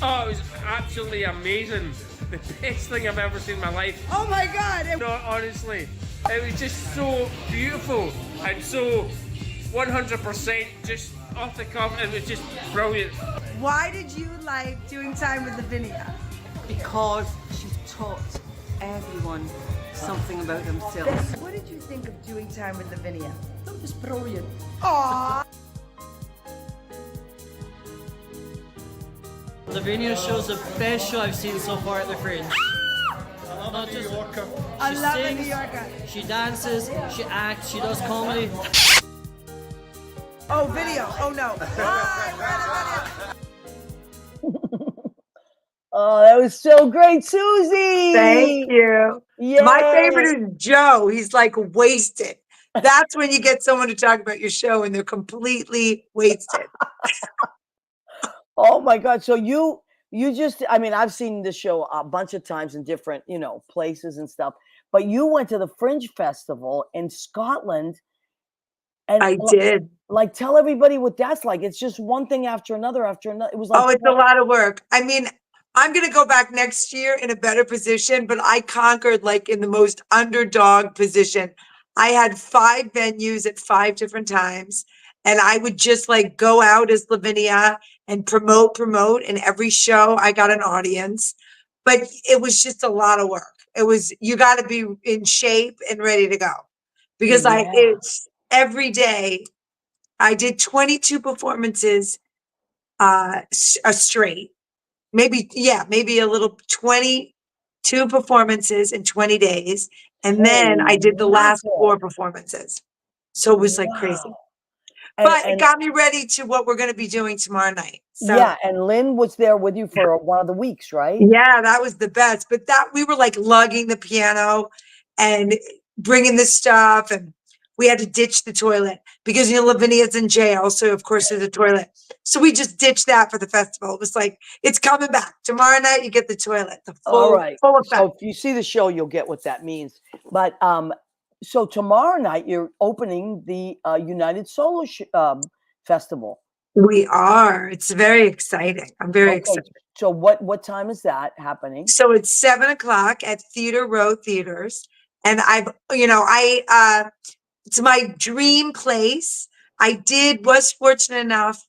Oh, it was absolutely amazing. The best thing I've ever seen in my life. Oh my God! No, honestly, it was just so beautiful and so 100% just off the cuff. It was just brilliant. Why did you like doing time with Lavinia? Because she taught everyone something about themselves. What did you think of doing time with Lavinia? It was brilliant. Aww. Lavinia show's the best show I've seen so far at the Fringe. I love She a sings, New Yorker. she dances, she acts, she does comedy. Oh, video. Oh no. Hi, we're in a video. Oh, that was so great, Susie. Thank you. Yeah. My favorite is Joe. He's like wasted. That's when you get someone to talk about your show and they're completely wasted. Oh my God. So you just, I mean, I've seen the show a bunch of times in different, places and stuff, but you went to the Fringe Festival in Scotland. And I did. Like, tell everybody what that's like. It's just one thing after another after another. It was like, Oh, it's a lot of work. I mean, I'm going to go back next year in a better position, but I conquered like in the most underdog position. I had 5 venues at 5 different times. And I would just like go out as Lavinia and promote. And every show I got an audience, but it was just a lot of work. It was, you got to be in shape and ready to go because it's every day. I did 22 performances, straight, maybe a little 22 performances in 20 days. And then I did the last 4 performances. So it was like crazy. But it got me ready to what we're going to be doing tomorrow night. So, yeah, and Lynn was there with you for one of the weeks, right? Yeah, that was the best. But that we were like lugging the piano and bringing the stuff, and we had to ditch the toilet because Lavinia's in jail, so of course there's a toilet. So we just ditched that for the festival. It was like it's coming back tomorrow night. You get the toilet. The full, all right. Full effect. So if you see the show, you'll get what that means. But so tomorrow night you're opening the United Solo Festival. We are. It's very exciting. I'm very excited. So what time is that happening? So it's 7:00 at Theater Row Theaters, and it's my dream place. I was fortunate enough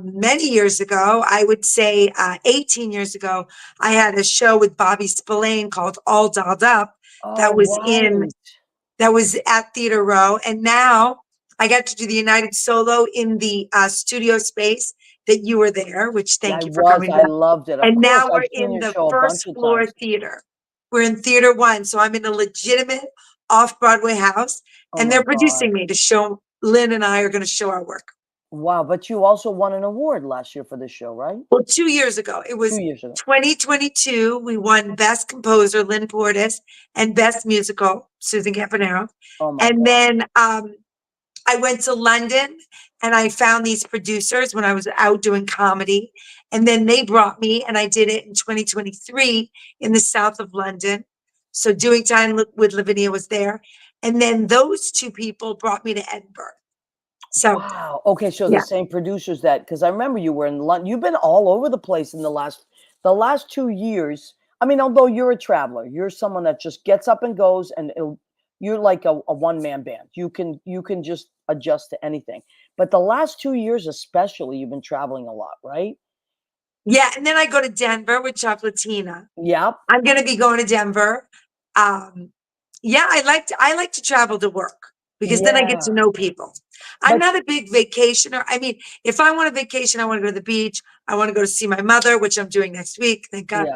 many years ago, I would say 18 years ago, I had a show with Bobby Spillane called All Dolled Up that was at Theater Row. And now I got to do the United Solo in the studio space that you were there, which thank you for coming. I loved it. And now we're in the first floor theater. We're in Theater 1. So I'm in a legitimate off-Broadway house, and they're producing me to show. Lynn and I are going to show our work. Wow, but you also won an award last year for this show, right? Well, 2 years ago. It was 2 years ago. 2022. We won Best Composer, Lynn Portis, and Best Musical, Susan Campanero. Oh my And God. then I went to London and I found these producers when I was out doing comedy. And then they brought me and I did it in 2023 in the south of London. So Doing Time with Lavinia was there. And then those two people brought me to Edinburgh. So Wow. Okay, so yeah. the same producers that, because I remember you were in London. You've been all over the place in the last 2 years. I mean, although you're a traveler, you're someone that just gets up and goes, and you're like a one-man band. You can just adjust to anything. But the last 2 years, especially, you've been traveling a lot, right? Yeah, and then I go to Denver with Chocolatina. Yep. I'm going to be going to Denver. Yeah, I like to travel to work because then I get to Yeah. know people. I'm But not a big vacationer. I mean, if I want a vacation, I want to go to the beach. I want to go to see my mother, which I'm doing next week. Thank God.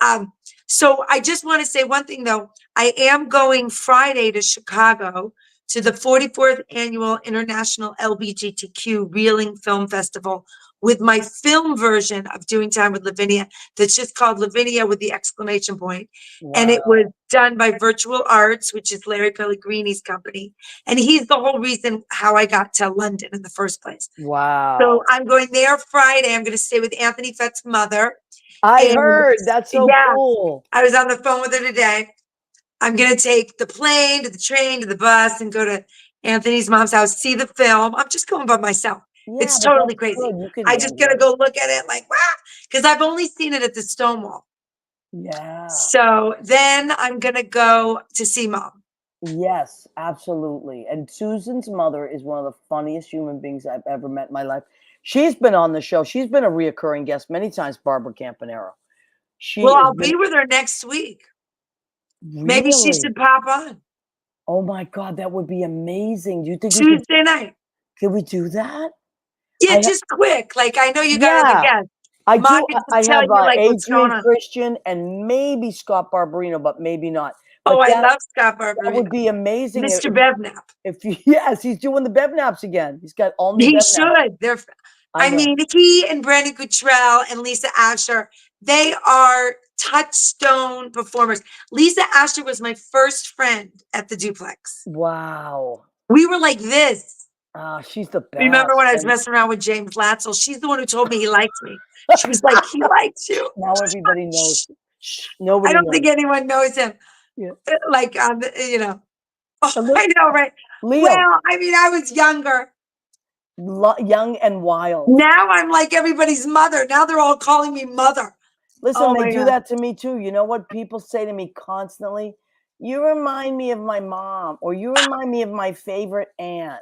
yeah. So I just want to say one thing though. I am going Friday to Chicago to the 44th annual International LGBTQ Reeling Film Festival with my film version of Doing Time with Lavinia. That's just called Lavinia with the exclamation point. And it was done by Virtual Arts, which is Larry Pellegrini's company. And he's the whole reason how I got to London in the first place. Wow. So I'm going there Friday. I'm going to stay with Anthony Fett's mother. I And heard. That's so yeah, cool. I was on the phone with her today. I'm going to take the plane to the train to the bus and go to Anthony's mom's house, see the film. I'm just going by myself. Yeah, It's but totally that's crazy. good. You can I just handle got to it. go look at it like, wow, because I've only seen it at the Stonewall. Yeah. So then I'm going to go to see mom. Yes, absolutely. And Susan's mother is one of the funniest human beings I've ever met in my life. She's been on the show. She's been a reoccurring guest many times, Barbara Campanero. She Well, has I'll be with her next week. really. Maybe she should pop on Oh my God, that would be amazing. Do you think we could? Tuesday night. Can we do that? Yeah, I just quick. Like, I know you got other Yeah. guests. I Ma do. gets to I tell have you, like, what's going Adrian on. Christian and maybe Scott Barberino, but maybe not. Oh, But I that love Scott would Barberino. be amazing. Mr. Bevnap. If yes, he's doing the Bevnaps again. He's got all new He Bevnaps. should. I I know. mean, he and Brandon Cottrell and Lisa Asher, they are touchstone performers. Lisa Asher was my first friend at the Duplex. Wow. We were like this. She's the best. Remember when I was And messing around with James Latzel? She's the one who told me he liked me. She was like, he likes you. now everybody knows. Nobody I don't knows. think anyone knows him. Yeah. Like, you know. Oh, And look- I know, right? Leo, Well, I mean, I was younger. young and wild. Now I'm like everybody's mother. Now they're all calling me mother. Listen, Oh they my do God. that to me too. You know what people say to me constantly? You remind me of my mom, or you remind me of my favorite aunt.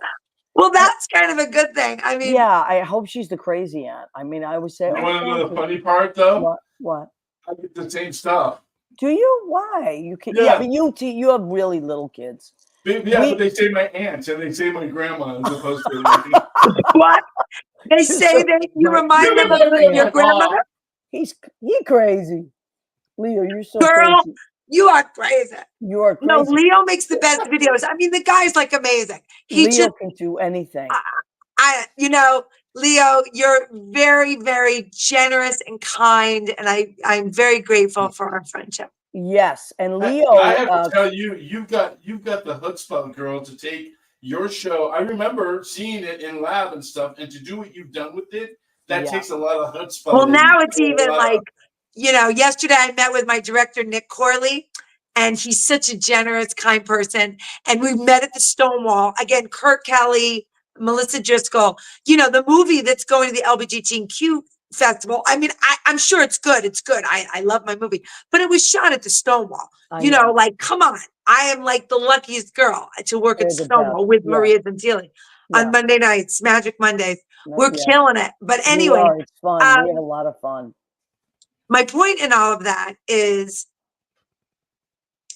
Well, that's kind of a good thing. I mean, Yeah, I hope she's the crazy aunt. I mean, I would say, You oh, want to know thank the you. funny part though? What? I get the same stuff. Do you? Why? You can. Yeah. Yeah, but you have really little kids. But they say my aunt and they say my grandma as opposed to like, what? They say that you remind them of your grandmother? He crazy. Leo, you're so Girl, crazy. you are crazy. You are crazy. No, Leo makes the best videos. I mean, the guy's like amazing. He Leo just, can do anything. Leo, you're very, very generous and kind, and I'm very grateful for our friendship. Yes, and Leo. I have to tell you, you've got the chutzpah, girl, to take your show. I remember seeing it in lab and stuff, and to do what you've done with it, that takes a lot of chutzpah. Well, now it's even like, yesterday I met with my director, Nick Corley, and he's such a generous, kind person. And we met at the Stonewall. Again, Kurt Kelly, Melissa Driscoll, the movie that's going to the LGBTQ festival. I mean, I'm sure it's good. It's good. I love my movie, but it was shot at the Stonewall. Like, come on. I am like the luckiest girl to work at Stonewall with Maria Gentili on Monday nights, Magic Mondays. We're killing it. But anyway, it's fun. We have a lot of fun. my point in all of that is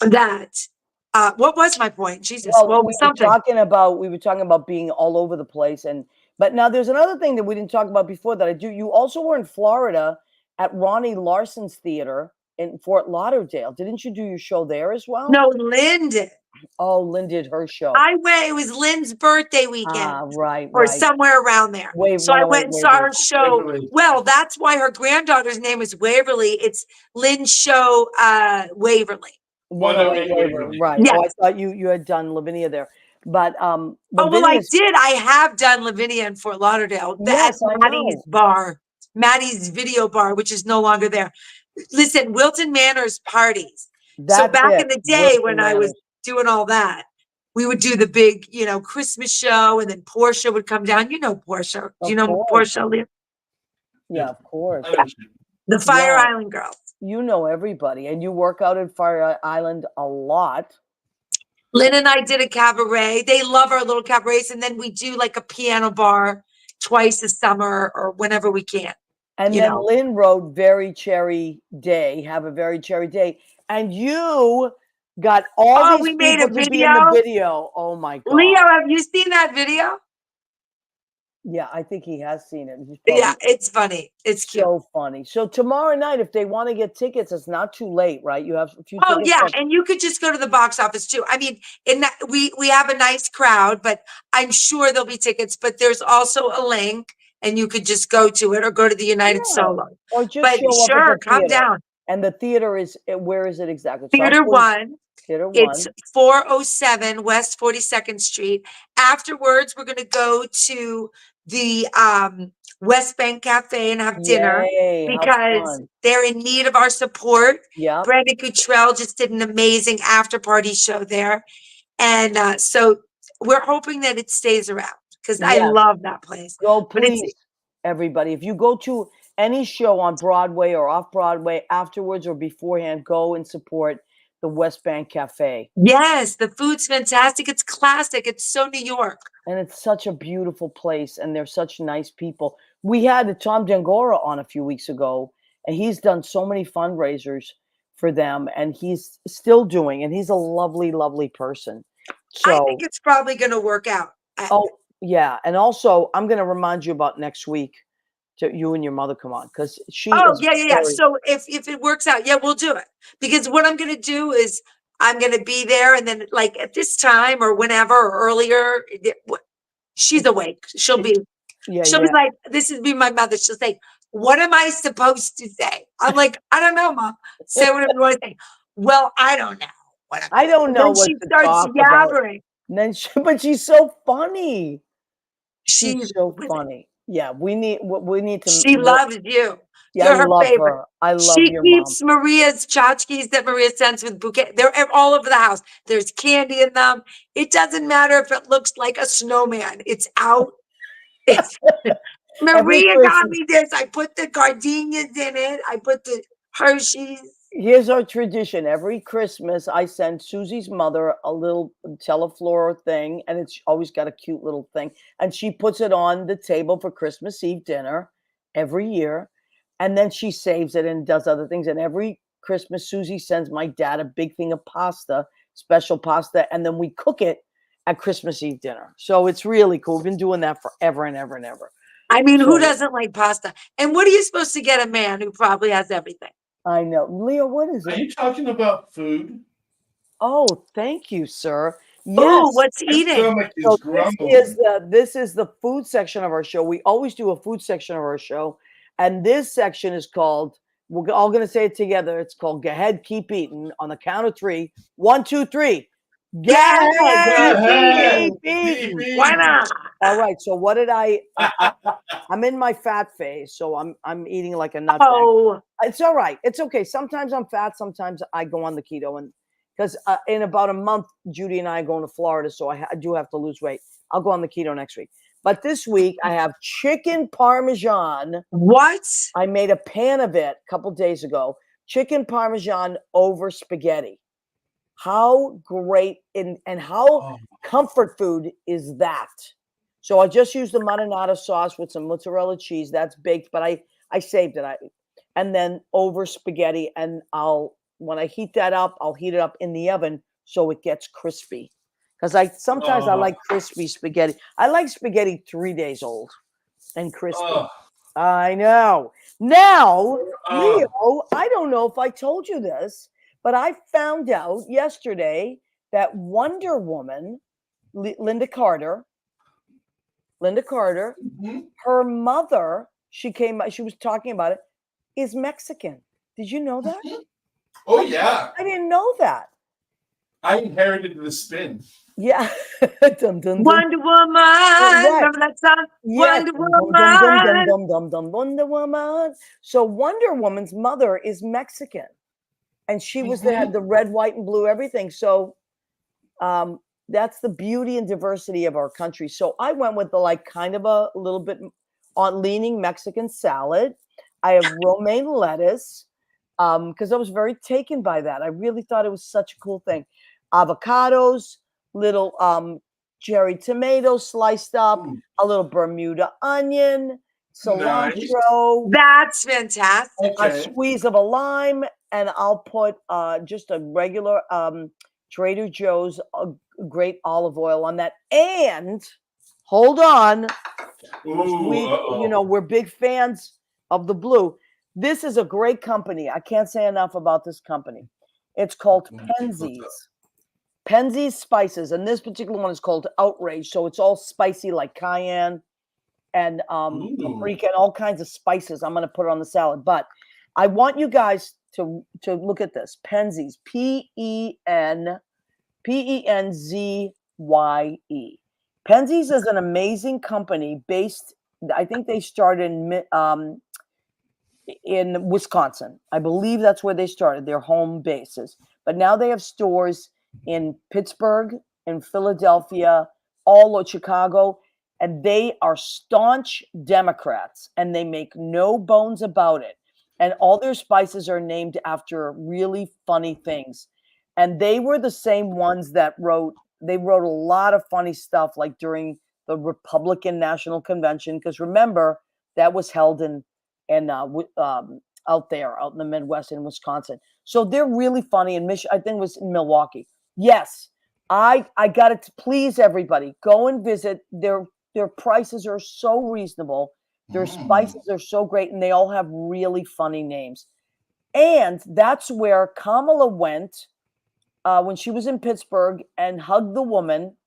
that what was my point? Jesus, Well, well, we something. were talking about being all over the place, but now there's another thing that we didn't talk about before that I do. You also were in Florida at Ronnie Larson's theater in Fort Lauderdale. Didn't you do your show there as well? No, Lynn did. Oh, Lynn did her show. I went, it was Lynn's birthday weekend. Right, Or right. somewhere around there. So I 108 went and saw her Waverly. show. Waverly. Well, that's why her granddaughter's name is Waverly. It's Lynn's show, Waverly. 108 Waverly. Waverly. Right. Yes. Oh, I thought you had done Lavinia there. But Oh, well, I did. I have done Lavinia in Fort Lauderdale. Yes, at I Maddie's know. bar, Maddie's video bar, which is no longer there. Listen, Wilton Manor's parties. So That's back it. in the day Wilton when I was Manors. doing all that, we would do the big, Christmas show, and then Portia would come down. You know Portia. Do you Of know course. Portia, Leah? Yeah, of course. I know she- The Fire Yeah. Island girls. You know everybody, and you work out at Fire Island a lot. Lynn and I did a cabaret. They love our little cabarets, and then we do like a piano bar twice a summer or whenever we can. And You then know. Lynn wrote Very Cherry Day, have a very cherry day. And you got all Oh, these we made people a to be in the video? video. Oh my God. Leo, have you seen that video? Yeah, I think he has seen it. He's Yeah, probably it's funny. It's cute. so funny. So tomorrow night, if they want to get tickets, it's not too late, right? You have a few Oh tickets yeah, left. and you could just go to the box office too. I mean, in that we have a nice crowd, but I'm sure there'll be tickets. But there's also a link, and you could just go to it or go to the United Yeah, Solo. or just But show up at sure, the come theater. down. And the theater is, where is it exactly? Theater South 40 One. Theater One. It's 407 West 42nd Street. Afterwards, we're gonna go to the West Bank Cafe and have dinner Yay, how because fun. they're in need of our support. Yeah. Brandon Cottrell just did an amazing after party show there. And so we're hoping that it stays around because I Yes. love that place. Go, But it's please, everybody. If you go to any show on Broadway or off Broadway afterwards or beforehand, go and support the West Bank Cafe. yes, the food's fantastic. It's classic. It's so New York. And it's such a beautiful place, and they're such nice people. We had Tom Dangora on a few weeks ago, and he's done so many fundraisers for them, and he's still doing, and he's a lovely, lovely person. I So, think it's probably going to work out. oh, yeah. And also, I'm going to remind you about next week to you and your mother come on, because she Oh, is yeah. very- So if it works out, yeah, we'll do it. Because what I'm gonna do is I'm gonna be there, and then like at this time or whenever or earlier, she's awake. She'll be yeah, she'll yeah. be like, this is be my mother. She'll say, what am I supposed to say? I'm like, I don't know, Mom. Say whatever you want to say. Well, I don't know. I don't know Then what she to starts talk about. yabbering. And then but she's so funny. She's She's so funny. Yeah, we need to. She loves you. Yeah, You're I her love favorite. her. I love She your keeps mom. Maria's tchotchkes that Maria sends with bouquet. They're all over the house. There's candy in them. It doesn't matter if it looks like a snowman. It's out. It's Maria got me this. I put the gardenias in it. I put the Hershey's. Here's our tradition. Every Christmas, I send Susie's mother a little teleflora thing, and it's always got a cute little thing. And she puts it on the table for Christmas Eve dinner every year. And then she saves it and does other things. And every Christmas, Susie sends my dad a big thing of pasta, special pasta, and then we cook it at Christmas Eve dinner. So it's really cool. We've been doing that forever and ever and ever. I mean, who So- doesn't like pasta? And what are you supposed to get a man who probably has everything? I know. Leo, what is Are it? you talking about food? Oh, thank you, sir. Oh, Yes. what's My eating? stomach is So grumbling. this is the food section of our show. We always do a food section of our show, and this section is called. We're all going to say it together. It's called "Go ahead, keep eating." On the count of 3, 1, 2, 3. Go ahead, keep eating. Why not? All right. So what did I'm in my fat phase, so I'm eating like a nut. Oh, It's all right. It's okay. Sometimes I'm fat. Sometimes I go on the keto, and because in about a month, Judy and I are going to Florida, so I do have to lose weight. I'll go on the keto next week. But this week I have chicken parmesan. what? I made a pan of it a couple days ago. Chicken parmesan over spaghetti. How great and how comfort food is that? So I just used the marinara sauce with some mozzarella cheese. That's baked, but I saved it. And then over spaghetti, and when I heat that up, I'll heat it up in the oven so it gets crispy. Because sometimes I like crispy spaghetti. I like spaghetti 3 days old and crispy. I know. Now, Leo, I don't know if I told you this, but I found out yesterday that Wonder Woman, Linda Carter, her mother, she was talking about it, is Mexican. Did you know that? Oh, yeah. I didn't know that. I inherited the spin. Yeah. Dun, dun, dun. Wonder Woman. Right. Remember that song? Yes. Wonder Woman. Wonder Woman. So Wonder Woman's mother is Mexican. And she was had the red, white, and blue, everything. So that's the beauty and diversity of our country. So I went with the like kind of a little bit on leaning Mexican salad. I have romaine lettuce because I was very taken by that. I really thought it was such a cool thing. Avocados, little cherry tomatoes sliced up, a little Bermuda onion, cilantro. That's fantastic. A squeeze of a lime, and I'll put just a regular Trader Joe's great olive oil on that. And hold on, we're big fans of the blue. This is a great company. I can't say enough about this company. It's called Penzeys Spices, and this particular one is called Outrage. So it's all spicy like cayenne and paprika and all kinds of spices. I'm going to put it on the salad, but I want you guys to look at this. Penzeys, P-E-N-Z-Y-E. Penzeys is an amazing company based, I think they started in Wisconsin. I believe that's where they started, their home bases. But now they have stores in Pittsburgh, in Philadelphia, all of Chicago, and they are staunch Democrats, and they make no bones about it. And all their spices are named after really funny things. And they were the same ones that wrote a lot of funny stuff, like during the Republican National Convention, because remember, that was held out there, out in the Midwest in Wisconsin. So they're really funny. And I think it was in Milwaukee. Yes, I got it to please everybody. Go and visit. Their prices are so reasonable. Their spices are so great, and they all have really funny names. And that's where Kamala went when she was in Pittsburgh and hugged the woman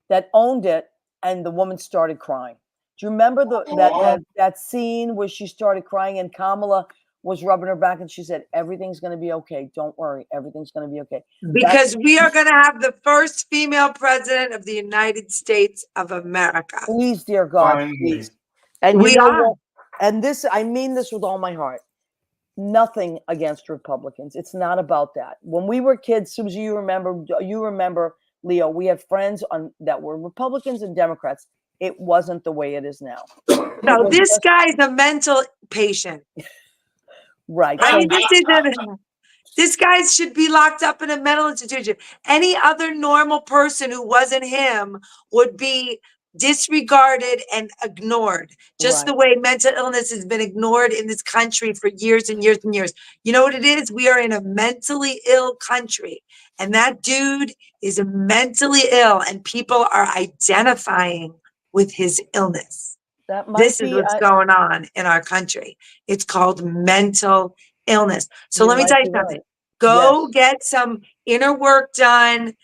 that owned it, and the woman started crying. Do you remember that scene where she started crying and Kamala was rubbing her back and she said, "Everything's going to be okay. Don't worry. Everything's going to be okay." Because we are going to have the first female president of the United States of America. Please, dear God, please. And we are. And this, I mean this with all my heart. Nothing against Republicans. It's not about that. When we were kids, Susie, you remember, Leo, we had friends that were Republicans and Democrats. It wasn't the way it is now. No, this guy's a mental patient. Right. I mean, this guy should be locked up in a mental institution. Any other normal person who wasn't him would be disregarded and ignored, just the way mental illness has been ignored in this country for years and years and years. You know what it is? We are in a mentally ill country, and that dude is mentally ill, and people are identifying with his illness. This is what's going on in our country. It's called mental illness. So let me tell you something. Go get some inner work done.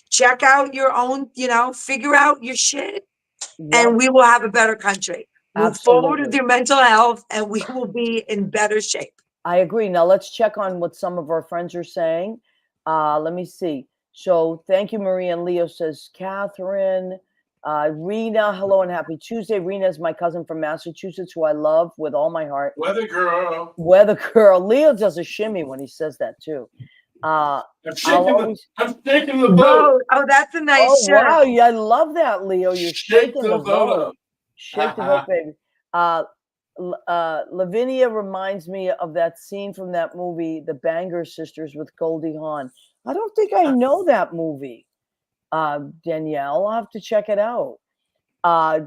Check out your own, figure out your shit, and we will have a better country. Move forward with your mental health, and we will be in better shape. I agree. Now let's check on what some of our friends are saying. Let me see. So thank you, Maria and Leo, says Catherine. Rena, hello and happy Tuesday. Rena is my cousin from Massachusetts who I love with all my heart. Weather girl. Leo does a shimmy when he says that too. I'm shaking the boat. Oh, that's a nice shirt. Wow, yeah, I love that, Leo. You're shaking the boat. Shake the boat, baby. Lavinia reminds me of that scene from that movie, The Banger Sisters with Goldie Hawn. I don't think I know that movie. Danielle, I'll have to check it out.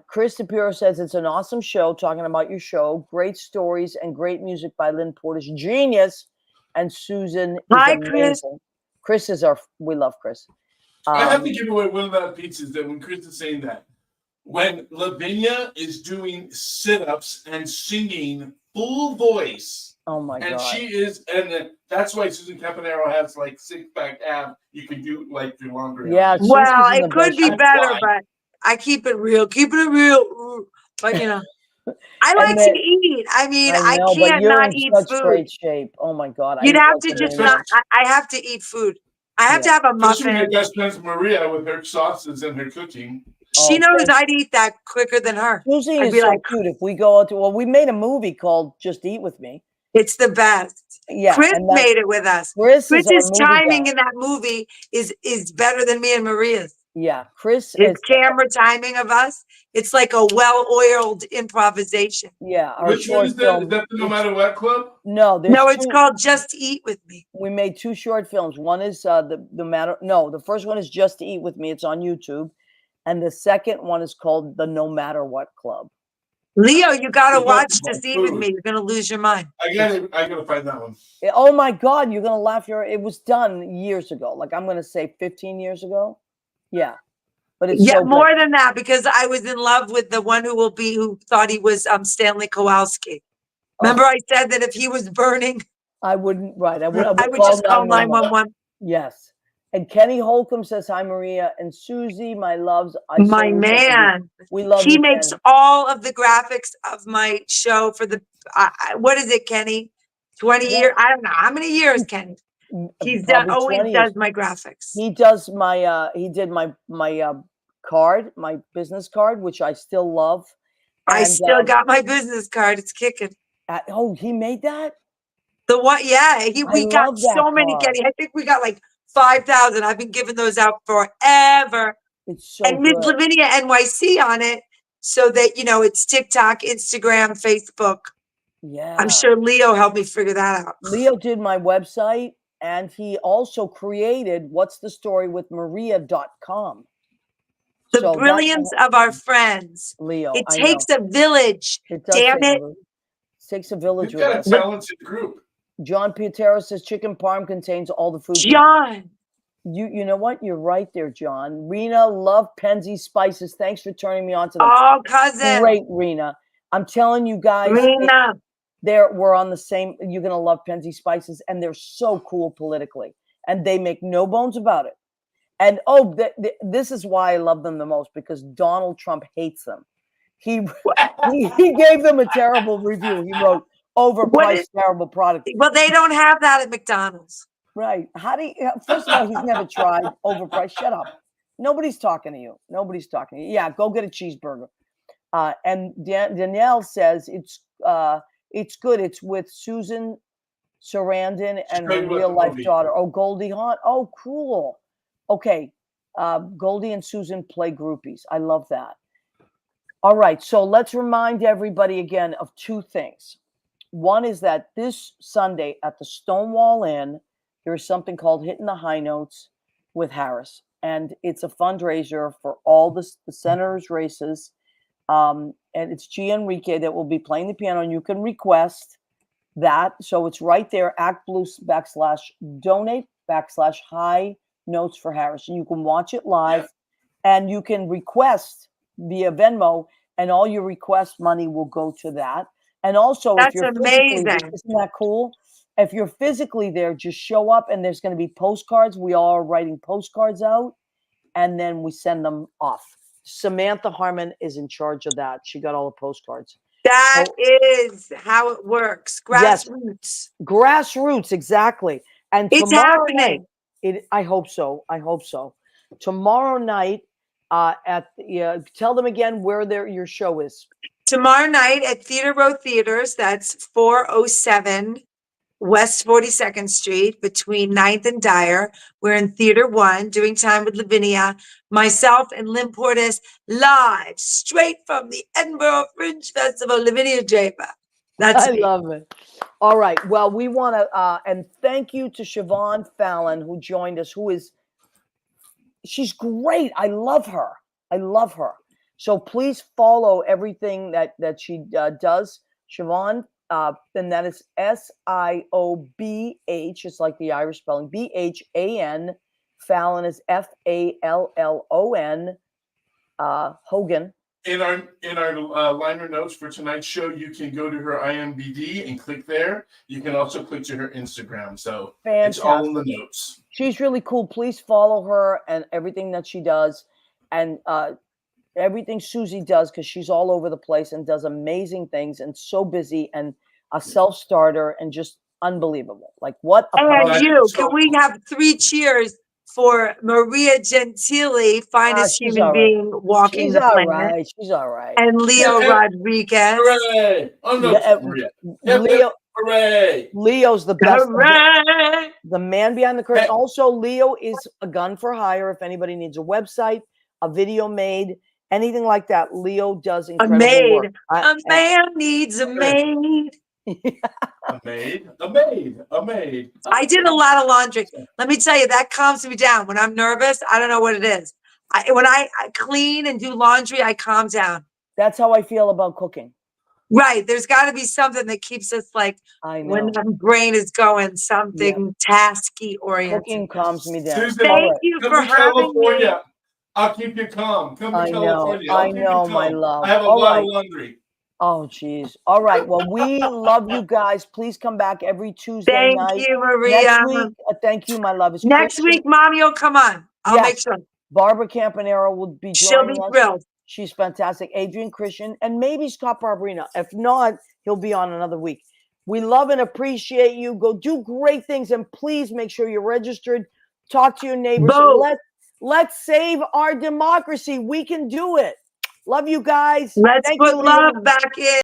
Chris DePiro says it's an awesome show, talking about your show. Great stories and great music by Lynn Porter's genius. And Susan is amazing. Chris is we love Chris. I have to give away one of that pizzas that when Chris is saying that, when Lavinia is doing sit-ups and singing full voice. Oh my God. And she is, and That's why Susan Campanaro has like six-pack abs. You can do like your laundry. on. Yeah, Well, Susie's in it the could best be shape. better, why. but I keep it real. Keeping it real. But I And like then, to eat. I mean, I I know, but can't you're not in eat such food. great shape. Oh my God, I You'd eat have like to a just maniac. I have to eat food. I have to Yeah. have a Especially when your muffin. best friend's Maria with her sauces and her cooking. She Oh, knows thank I'd eat that quicker than her. Susie I'd is be so like, cute. If we go out to, well, we made a movie called Just Eat With Me. it's the best. Yeah, Chris and that made it with us. Chris is our Chris's movie timing guy. in that movie is better than me and Maria's. Yeah, Chris His is. camera timing of us, it's like a well-oiled improvisation. Yeah, our Which one short is that? film. Is that the No Matter What Club? No, there's No, it's two. called Just Eat With Me. We made two short films. One is the matter. No, the first one is Just to Eat With Me. It's on YouTube, and the second one is called the No Matter What Club. Leo, you gotta It's not watch about Just Eat With food. Me. You're gonna lose your mind. I gotta find that one. Oh my God, you're gonna laugh. It was done years ago. Like I'm gonna say 15 years ago. Yeah, but it's Yeah, so more good. than that, because I was in love with the one who thought he was Stanley Kowalski. Remember, I said that if he was burning, I wouldn't. Right, I would I would call just call 911. 911. Yes. And Kenny Holcomb says, hi, Maria. And Susie, my loves, I My salute both of you. man, We love he you, makes Kenny. all of the graphics of my show for the. What is it, Kenny? 20 Yeah. years? I don't know how many years, Kenny. He's done. Probably Always 20 does years. my graphics. He does my, he did my card, my business card, which I still love. I And, still got my business card. It's kicking. oh, he made that? The what? Yeah, I we got love that so many, card. Kenny. I think we got like 5,000. I've been giving those out forever. It's so And Miss good. Lavinia NYC on it, so that it's TikTok, Instagram, Facebook. Yeah. I'm sure Leo helped me figure that out. Leo did my website, and he also created What's the Story with Maria.com. The brilliance of our friends. Leo, It I takes know. a village. It does Damn take it. Takes a village You've with got a us. talented group. John Pietero says chicken parm contains all the food. John. You know what? You're right there, John. Rena, love Penzi spices. Thanks for turning me on to that. Oh, cousin. Great, Rena. I'm telling you guys, Rena. we're on the same. You're gonna love Penzi spices, and they're so cool politically, and they make no bones about it. And this is why I love them the most, because Donald Trump hates them. He gave them a terrible review. He wrote overpriced, terrible product. Well, they don't have that at McDonald's. Right. How do you, first of all, he's never tried overpriced. Shut up. Nobody's talking to you. Nobody's talking to you. Yeah, go get a cheeseburger. And Danielle says it's good. It's with Susan Sarandon and her real life daughter. Oh, Goldie Hawn. Oh, cool. Okay. Goldie and Susan play groupies. I love that. All right. So let's remind everybody again of two things. One is that this Sunday at the Stonewall Inn, there's something called Hitting the High Notes with Harris. And it's a fundraiser for all the senators' races. And it's G. Enrique that will be playing the piano. And you can request that. So it's right there, ActBlue /donate/high notes for Harris. And you can watch it live. And you can request via Venmo. And all your request money will go to that. And also, That's if you're amazing. isn't that cool? If you're physically there, just show up, and there's going to be postcards. We all are writing postcards out, and then we send them off. Samantha Harmon is in charge of that. She got all the postcards. That is how it works. Grassroots. Yes. Grassroots, exactly. And it's happening. I hope so. I hope so. Tomorrow night tell them again where your show is. Tomorrow night at Theater Row Theaters, that's 407 West 42nd Street between 9th and Dyer. We're in Theater 1 doing time with Lavinia, myself and Lynn Portis live straight from the Edinburgh Fringe Festival, Lavinia Draper. That's me. Love it. All right. Well, we want to, and thank you to Siobhan Fallon who joined us, she's great. I love her. I love her. So please follow everything that she does. Siobhan, and that is SIOBH. It's like the Irish spelling. BHAN. Fallon is FALLON. Hogan. in our liner notes for tonight's show, you can go to her IMDb and click there. You can also click to her Instagram. So it's all in the notes. She's really cool. Please follow her and everything that she does, and everything Susie does, because she's all over the place and does amazing things and so busy and a self-starter and just unbelievable. Like, what a And you, can we have 3 cheers for Maria Gentili, finest she's human all right. being walking She's the all planet. right. She's all right. And Leo Rodriguez. Hooray! Oh no, Maria. Leo, hooray! Leo's the best. Hooray! The man behind the curtain. Also, Leo is a gun for hire. If anybody needs a website, a video made, anything like that, Leo does incredible work. A man needs a maid. A maid. I did a lot of laundry. Let me tell you, that calms me down. When I'm nervous, I don't know what it is. When I clean and do laundry, I calm down. That's how I feel about cooking. Right. There's got to be something that keeps us like, when my brain is going, something tasky oriented. Cooking calms me down. Tuesday, Thank you for having me. I'll keep you calm. Come to I California. know, I know, my love. I have a lot of laundry. Oh, geez. All right. Well, we love you guys. Please come back every Tuesday night. Thank you, Maria. Next week, thank you, my love. It's Next week, Mommy will come on. I'll make sure. Barbara Campanero will be She'll joining be us. thrilled. She's fantastic. Adrian Christian, and maybe Scott Barberina. If not, he'll be on another week. We love and appreciate you. Go do great things, and please make sure you're registered. Talk to your neighbors. Let's save our democracy. We can do it. Love you guys. Let's put love back in.